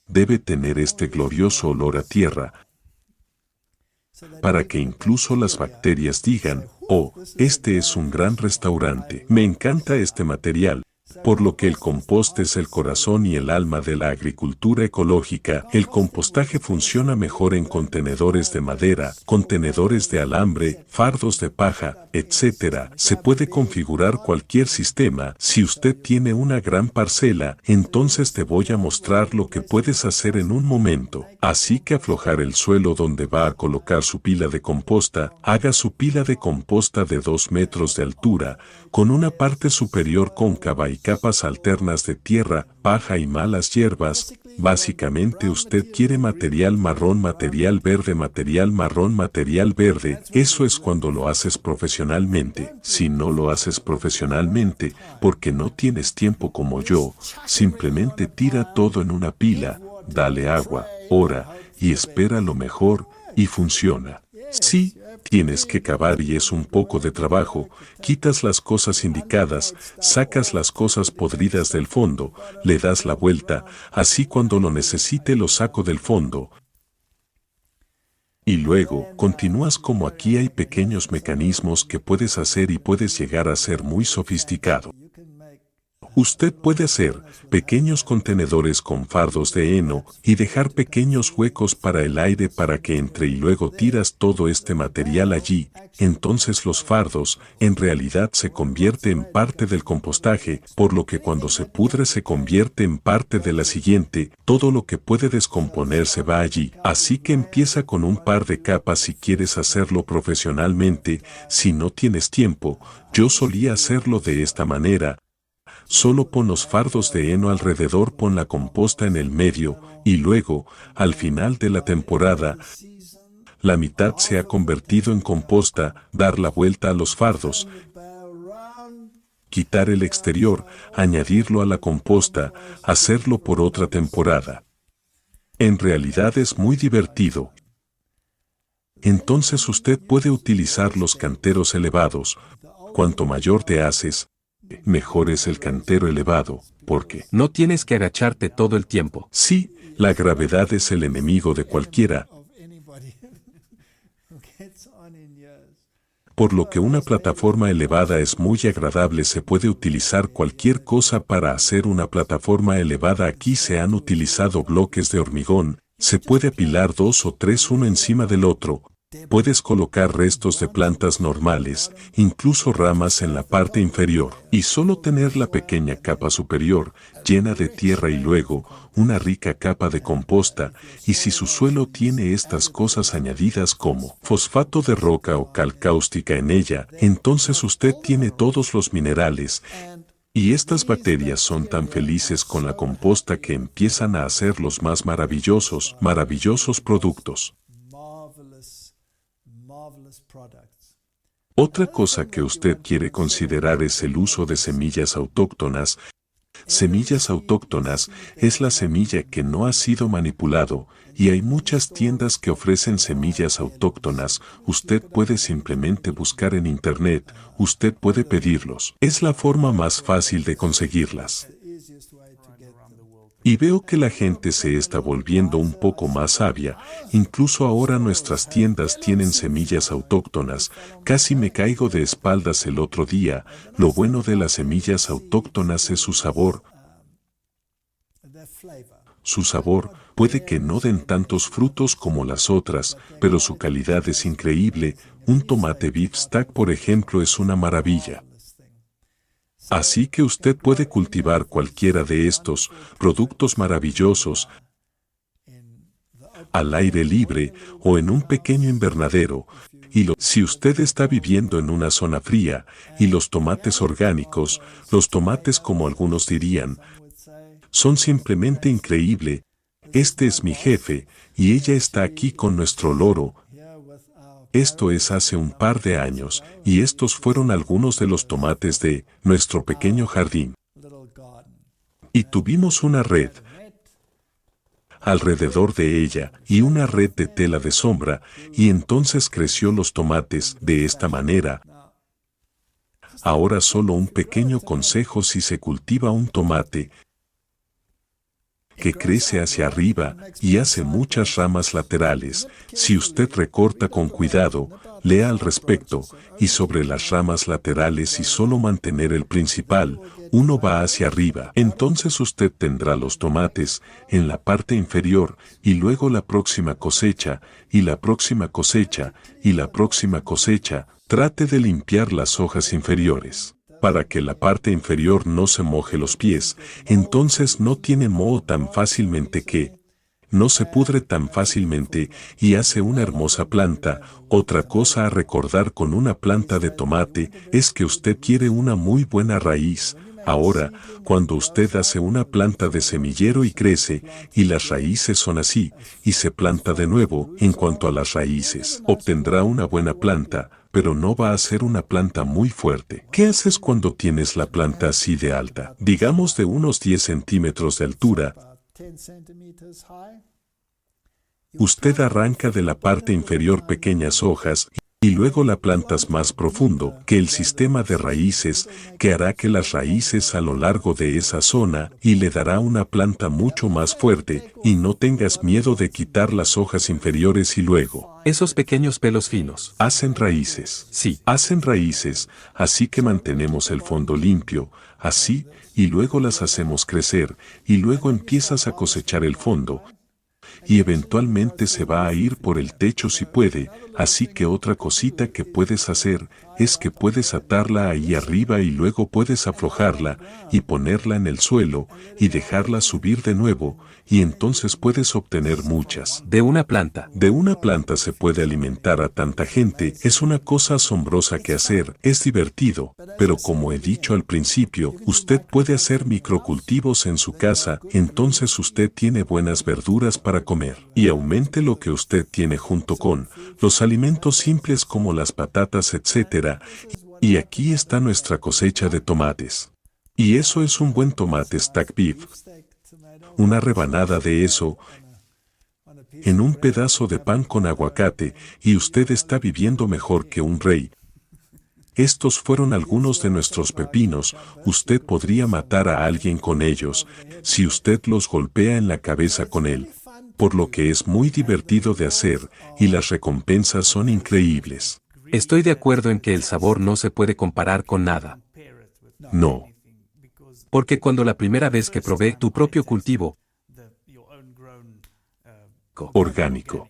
Debe tener este glorioso olor a tierra, para que incluso las bacterias digan, oh, este es un gran restaurante. Me encanta este material. Por lo que el compost es el corazón y el alma de la agricultura ecológica. El compostaje funciona mejor en contenedores de madera, contenedores de alambre, fardos de paja, etc. Se puede configurar cualquier sistema. Si usted tiene una gran parcela, entonces te voy a mostrar lo que puedes hacer en un momento. Así que aflojar el suelo donde va a colocar su pila de composta, haga su pila de composta de 2 metros de altura, con una parte superior cóncava y capas alternas de tierra, paja y malas hierbas. Básicamente usted quiere material marrón, material verde, material marrón, material verde. Eso es cuando lo haces profesionalmente. Si no lo haces profesionalmente, porque no tienes tiempo como yo, simplemente tira todo en una pila, dale agua, ora, y espera lo mejor, y funciona. Sí, tienes que cavar y es un poco de trabajo, quitas las cosas indicadas, sacas las cosas podridas del fondo, le das la vuelta, así cuando lo necesite lo saco del fondo. Y luego, continúas como aquí hay pequeños mecanismos que puedes hacer y puedes llegar a ser muy sofisticado. Usted puede hacer pequeños contenedores con fardos de heno y dejar pequeños huecos para el aire para que entre y luego tiras todo este material allí. Entonces los fardos en realidad se convierte en parte del compostaje, por lo que cuando se pudre se convierte en parte de la siguiente, todo lo que puede descomponerse va allí. Así que empieza con un par de capas si quieres hacerlo profesionalmente. Si no tienes tiempo, yo solía hacerlo de esta manera. Solo pon los fardos de heno alrededor, pon la composta en el medio, y luego, al final de la temporada, la mitad se ha convertido en composta, dar la vuelta a los fardos, quitar el exterior, añadirlo a la composta, hacerlo por otra temporada. En realidad es muy divertido. Entonces usted puede utilizar los canteros elevados. Cuanto mayor te haces, mejor es el cantero elevado, porque No tienes que agacharte todo el tiempo. sí, la gravedad es el enemigo de cualquiera, por lo que una plataforma elevada es muy agradable. Se puede utilizar cualquier cosa para hacer una plataforma elevada. Aquí se han utilizado bloques de hormigón, se puede apilar 2 o 3 uno encima del otro. Puedes colocar restos de plantas normales, incluso ramas en la parte inferior, y solo tener la pequeña capa superior, llena de tierra y luego, una rica capa de composta, y si su suelo tiene estas cosas añadidas como fosfato de roca o cal cáustica en ella, entonces usted tiene todos los minerales, y estas bacterias son tan felices con la composta que empiezan a hacer los más maravillosos productos. Otra cosa que usted quiere considerar es el uso de semillas autóctonas. Semillas autóctonas es la semilla que no ha sido manipulado, y hay muchas tiendas que ofrecen semillas autóctonas. Usted puede simplemente buscar en internet, usted puede pedirlos. Es la forma más fácil de conseguirlas. Y veo que la gente se está volviendo un poco más sabia, incluso ahora nuestras tiendas tienen semillas autóctonas. Casi me caigo de espaldas el otro día. Lo bueno de las semillas autóctonas es su sabor. Su sabor puede que no den tantos frutos como las otras, pero su calidad es increíble. Un tomate beef stack, por ejemplo, es una maravilla. Así que usted puede cultivar cualquiera de estos productos maravillosos al aire libre o en un pequeño invernadero. Si usted está viviendo en una zona fría, y los tomates orgánicos, los tomates como algunos dirían, son simplemente increíble. Este es mi jefe, y ella está aquí con nuestro loro. Esto es hace un par de años, y estos fueron algunos de los tomates de nuestro pequeño jardín. Y tuvimos una red alrededor de ella, y una red de tela de sombra, y entonces creció los tomates de esta manera. Ahora solo un pequeño consejo: si se cultiva un tomate que crece hacia arriba y hace muchas ramas laterales, si usted recorta con cuidado, lea al respecto, y sobre las ramas laterales y solo mantener el principal, uno va hacia arriba. Entonces usted tendrá los tomates en la parte inferior, y luego la próxima cosecha, y la próxima cosecha, y la próxima cosecha. Trate de limpiar las hojas inferiores para que la parte inferior no se moje los pies. Entonces no tiene moho tan fácilmente, que no se pudre tan fácilmente, y hace una hermosa planta. Otra cosa a recordar con una planta de tomate es que usted quiere una muy buena raíz. Ahora, cuando usted hace una planta de semillero y crece, y las raíces son así, y se planta de nuevo, en cuanto a las raíces, obtendrá una buena planta, pero no va a ser una planta muy fuerte. ¿Qué haces cuando tienes la planta así de alta? Digamos de unos 10 centímetros de altura. Usted arranca de la parte inferior pequeñas hojas Y luego la plantas más profundo que el sistema de raíces, que hará que las raíces a lo largo de esa zona y le dará una planta mucho más fuerte, y no tengas miedo de quitar las hojas inferiores y luego Esos pequeños pelos finos. hacen raíces. Sí. Hacen raíces, así que mantenemos el fondo limpio, así, y luego las hacemos crecer, y luego empiezas a cosechar el fondo, y eventualmente se va a ir por el techo si puede, así que otra cosita que puedes hacer es que puedes atarla ahí arriba y luego puedes aflojarla y ponerla en el suelo y dejarla subir de nuevo, y entonces puedes obtener muchas. De una planta. De una planta se puede alimentar a tanta gente, es una cosa asombrosa que hacer, es divertido, pero como he dicho al principio, usted puede hacer microcultivos en su casa, entonces usted tiene buenas verduras para comer, y aumente lo que usted tiene junto con los alimentos simples como las patatas, etc. Y aquí está nuestra cosecha de tomates. Y eso es un buen tomate stack beef. Una rebanada de eso en un pedazo de pan con aguacate, y usted está viviendo mejor que un rey. Estos fueron algunos de nuestros pepinos, usted podría matar a alguien con ellos, si usted los golpea en la cabeza con él, por lo que es muy divertido de hacer, y las recompensas son increíbles. Estoy de acuerdo en que el sabor no se puede comparar con nada. No. Porque cuando la primera vez que probé tu propio cultivo, Orgánico.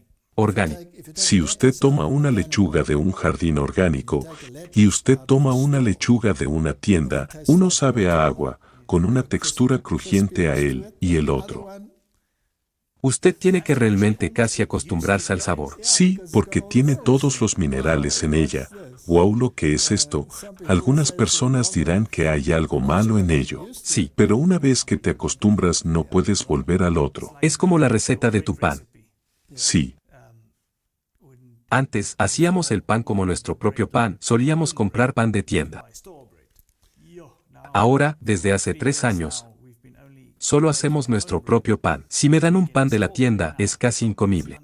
Si usted toma una lechuga de un jardín orgánico y usted toma una lechuga de una tienda, uno sabe a agua, con una textura crujiente a él y el otro. usted tiene que realmente casi acostumbrarse al sabor. Sí, porque tiene todos los minerales en ella. Wow, lo que es esto. Algunas personas dirán que hay algo malo en ello. Sí. Pero una vez que te acostumbras no puedes volver al otro. Es como la receta de tu pan. Sí. Antes, hacíamos el pan como nuestro propio pan, solíamos comprar pan de tienda. Ahora, desde hace 3 años, solo hacemos nuestro propio pan. Si me dan un pan de la tienda, es casi incomible.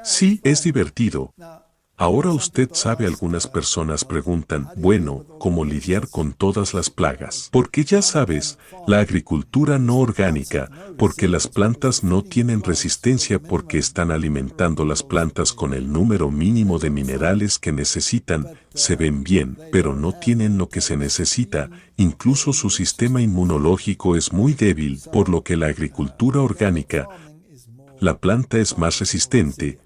Sí, es divertido. Ahora usted sabe, algunas personas preguntan, bueno, ¿cómo lidiar con todas las plagas? Porque ya sabes, la agricultura no orgánica, porque las plantas no tienen resistencia porque están alimentando las plantas con el número mínimo de minerales que necesitan, se ven bien, pero no tienen lo que se necesita, incluso su sistema inmunológico es muy débil, por lo que la agricultura orgánica, la planta es más resistente.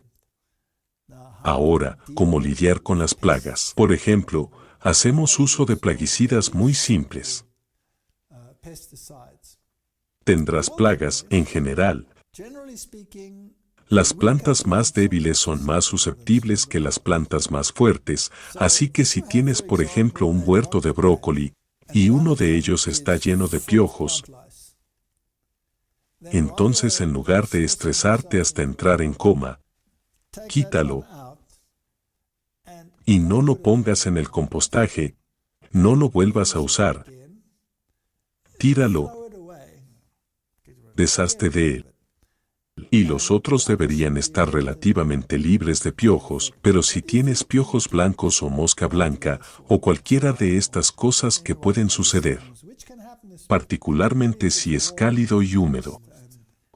Ahora, ¿cómo lidiar con las plagas? Por ejemplo, hacemos uso de plaguicidas muy simples. Tendrás plagas en general. Las plantas más débiles son más susceptibles que las plantas más fuertes, así que si tienes, por ejemplo, un huerto de brócoli, y uno de ellos está lleno de piojos, entonces en lugar de estresarte hasta entrar en coma, quítalo. Y no lo pongas en el compostaje, no lo vuelvas a usar. Tíralo. Deshazte de él. Y los otros deberían estar relativamente libres de piojos, pero si tienes piojos blancos o mosca blanca, o cualquiera de estas cosas que pueden suceder, particularmente si es cálido y húmedo,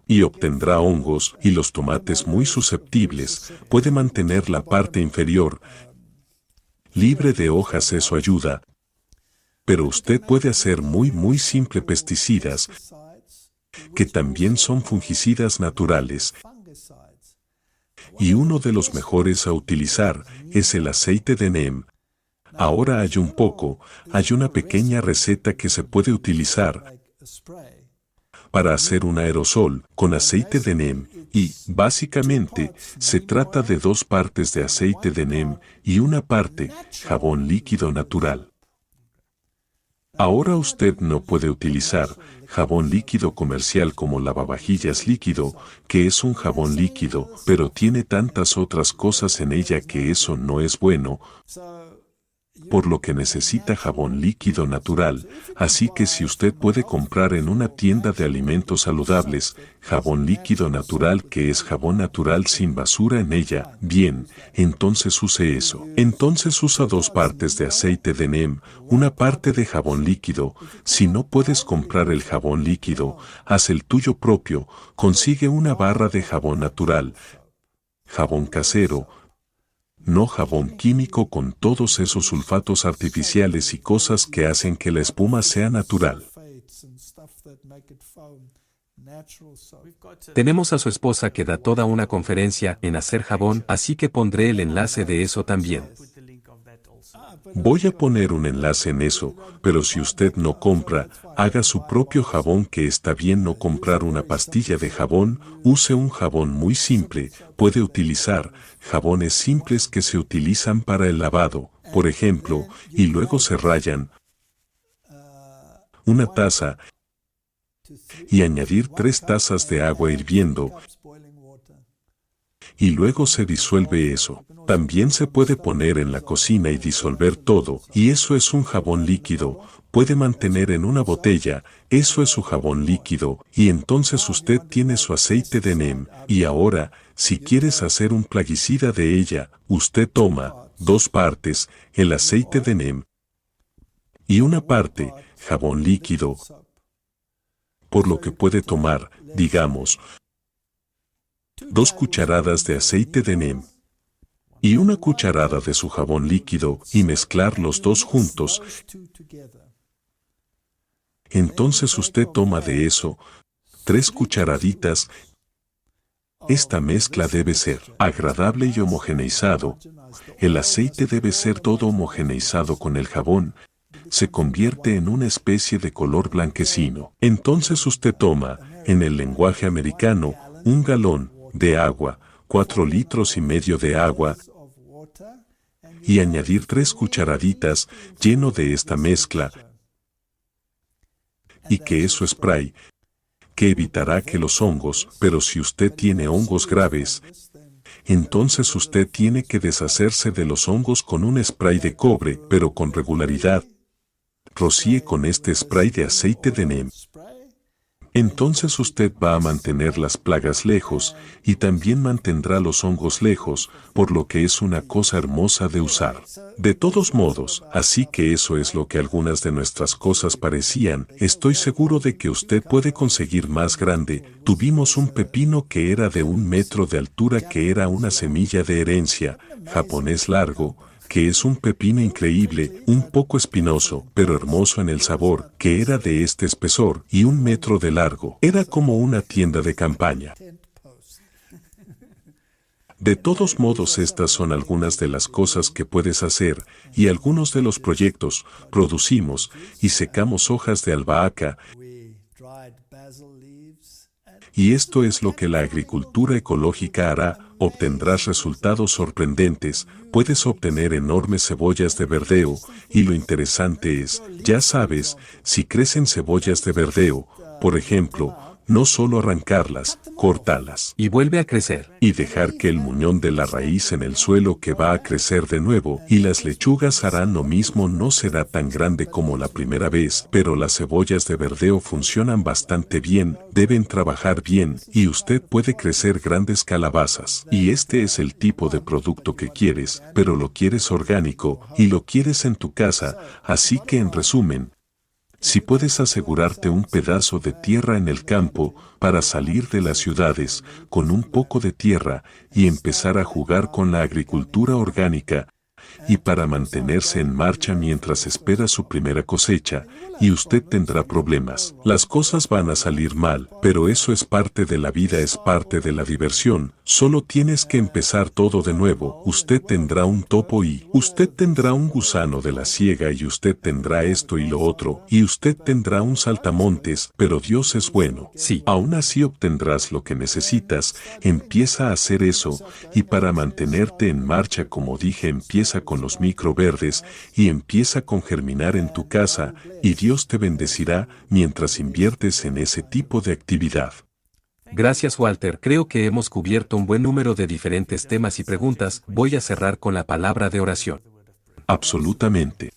y obtendrá hongos, y los tomates muy susceptibles, puede mantener la parte inferior libre de hojas, eso ayuda, pero usted puede hacer muy simple pesticidas, que también son fungicidas naturales, y uno de los mejores a utilizar es el aceite de neem. Ahora hay una pequeña receta que se puede utilizar para hacer un aerosol con aceite de neem, y, básicamente, se trata de 2 partes de aceite de neem y 1 parte jabón líquido natural. Ahora usted no puede utilizar jabón líquido comercial como lavavajillas líquido, que es un jabón líquido, pero tiene tantas otras cosas en ella que eso no es bueno. por lo que necesita jabón líquido natural, así que si usted puede comprar en una tienda de alimentos saludables, jabón líquido natural que es jabón natural sin basura en ella, bien, entonces use eso. Entonces usa 2 partes de aceite de neem, una parte de jabón líquido. Si no puedes comprar el jabón líquido, haz el tuyo propio, consigue una barra de jabón natural, jabón casero, no jabón químico con todos esos sulfatos artificiales y cosas que hacen que la espuma sea natural. Tenemos a su esposa que da toda una conferencia en hacer jabón, así que pondré el enlace de eso también. Voy a poner un enlace en eso, pero si usted no compra, haga su propio jabón, que está bien no comprar una pastilla de jabón, use un jabón muy simple, puede utilizar jabones simples que se utilizan para el lavado, por ejemplo, y luego se rayan una taza y añadir 3 tazas de agua hirviendo y luego se disuelve eso. También se puede poner en la cocina y disolver todo, y eso es un jabón líquido. Puede mantener en una botella, eso es su jabón líquido, y entonces usted tiene su aceite de neem. Y ahora, si quieres hacer un plaguicida de ella, usted toma 2 partes, el aceite de neem, y una parte, jabón líquido, por lo que puede tomar, digamos, 2 cucharadas de aceite de neem y 1 cucharada de su jabón líquido y mezclar los 2 juntos. Entonces usted toma de eso 3 cucharaditas. Esta mezcla debe ser agradable y homogeneizado. El aceite debe ser todo homogeneizado con el jabón. Se convierte en una especie de color blanquecino. Entonces usted toma, en el lenguaje americano, 1 galón de agua, 4 litros y medio de agua, y añadir 3 cucharaditas lleno de esta mezcla, y que eso spray, que evitará que los hongos, pero si usted tiene hongos graves, entonces usted tiene que deshacerse de los hongos con un spray de cobre, pero con regularidad. Rocíe con este spray de aceite de neem. Entonces usted va a mantener las plagas lejos y también mantendrá los hongos lejos, por lo que es una cosa hermosa de usar. De todos modos, así que eso es lo que algunas de nuestras cosas parecían. Estoy seguro de que usted puede conseguir más grande. Tuvimos un pepino que era de 1 metro de altura, que era una semilla de herencia, japonés largo, que es un pepino increíble, un poco espinoso, pero hermoso en el sabor, que era de este espesor y 1 metro de largo. Era como una tienda de campaña. De todos modos, estas son algunas de las cosas que puedes hacer, y algunos de los proyectos. Producimos y secamos hojas de albahaca, y esto es lo que la agricultura ecológica hará. Obtendrás resultados sorprendentes, puedes obtener enormes cebollas de verdeo, y lo interesante es, ya sabes, si crecen cebollas de verdeo, por ejemplo, no solo arrancarlas, córtalas. Y vuelve a crecer. Y dejar que el muñón de la raíz en el suelo, que va a crecer de nuevo, y las lechugas harán lo mismo. No será tan grande como la primera vez, pero las cebollas de verdeo funcionan bastante bien, deben trabajar bien, y usted puede crecer grandes calabazas. Y este es el tipo de producto que quieres, pero lo quieres orgánico, y lo quieres en tu casa, así que en resumen, si puedes asegurarte un pedazo de tierra en el campo para salir de las ciudades con un poco de tierra y empezar a jugar con la agricultura orgánica, y para mantenerse en marcha mientras espera su primera cosecha, y usted tendrá problemas. Las cosas van a salir mal, pero eso es parte de la vida, es parte de la diversión. Solo tienes que empezar todo de nuevo. Usted tendrá un topo y usted tendrá un gusano de la siega y usted tendrá esto y lo otro, y usted tendrá un saltamontes, pero Dios es bueno. Sí. Aún así obtendrás lo que necesitas. Empieza a hacer eso, y para mantenerte en marcha, como dije, empieza con los microverdes y empieza con germinar en tu casa, y Dios te bendecirá mientras inviertes en ese tipo de actividad. Gracias, Walter. Creo que hemos cubierto un buen número de diferentes temas y preguntas. Voy a cerrar con la palabra de oración. Absolutamente.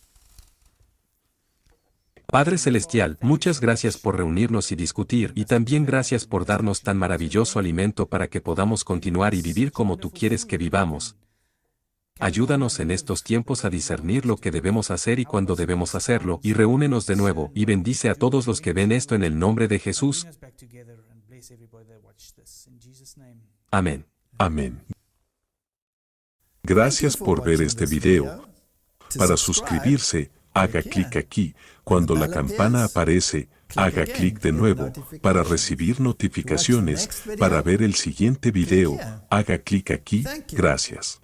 Padre Celestial, muchas gracias por reunirnos y discutir, y también gracias por darnos tan maravilloso alimento para que podamos continuar y vivir como tú quieres que vivamos. Ayúdanos en estos tiempos a discernir lo que debemos hacer y cuándo debemos hacerlo, y reúnenos de nuevo, y bendice a todos los que ven esto en el nombre de Jesús. Amén. Amén. Gracias por ver este video. Para suscribirse, haga clic aquí. Cuando la campana aparece, haga clic de nuevo. Para recibir notificaciones, para ver el siguiente video, haga clic aquí. Gracias.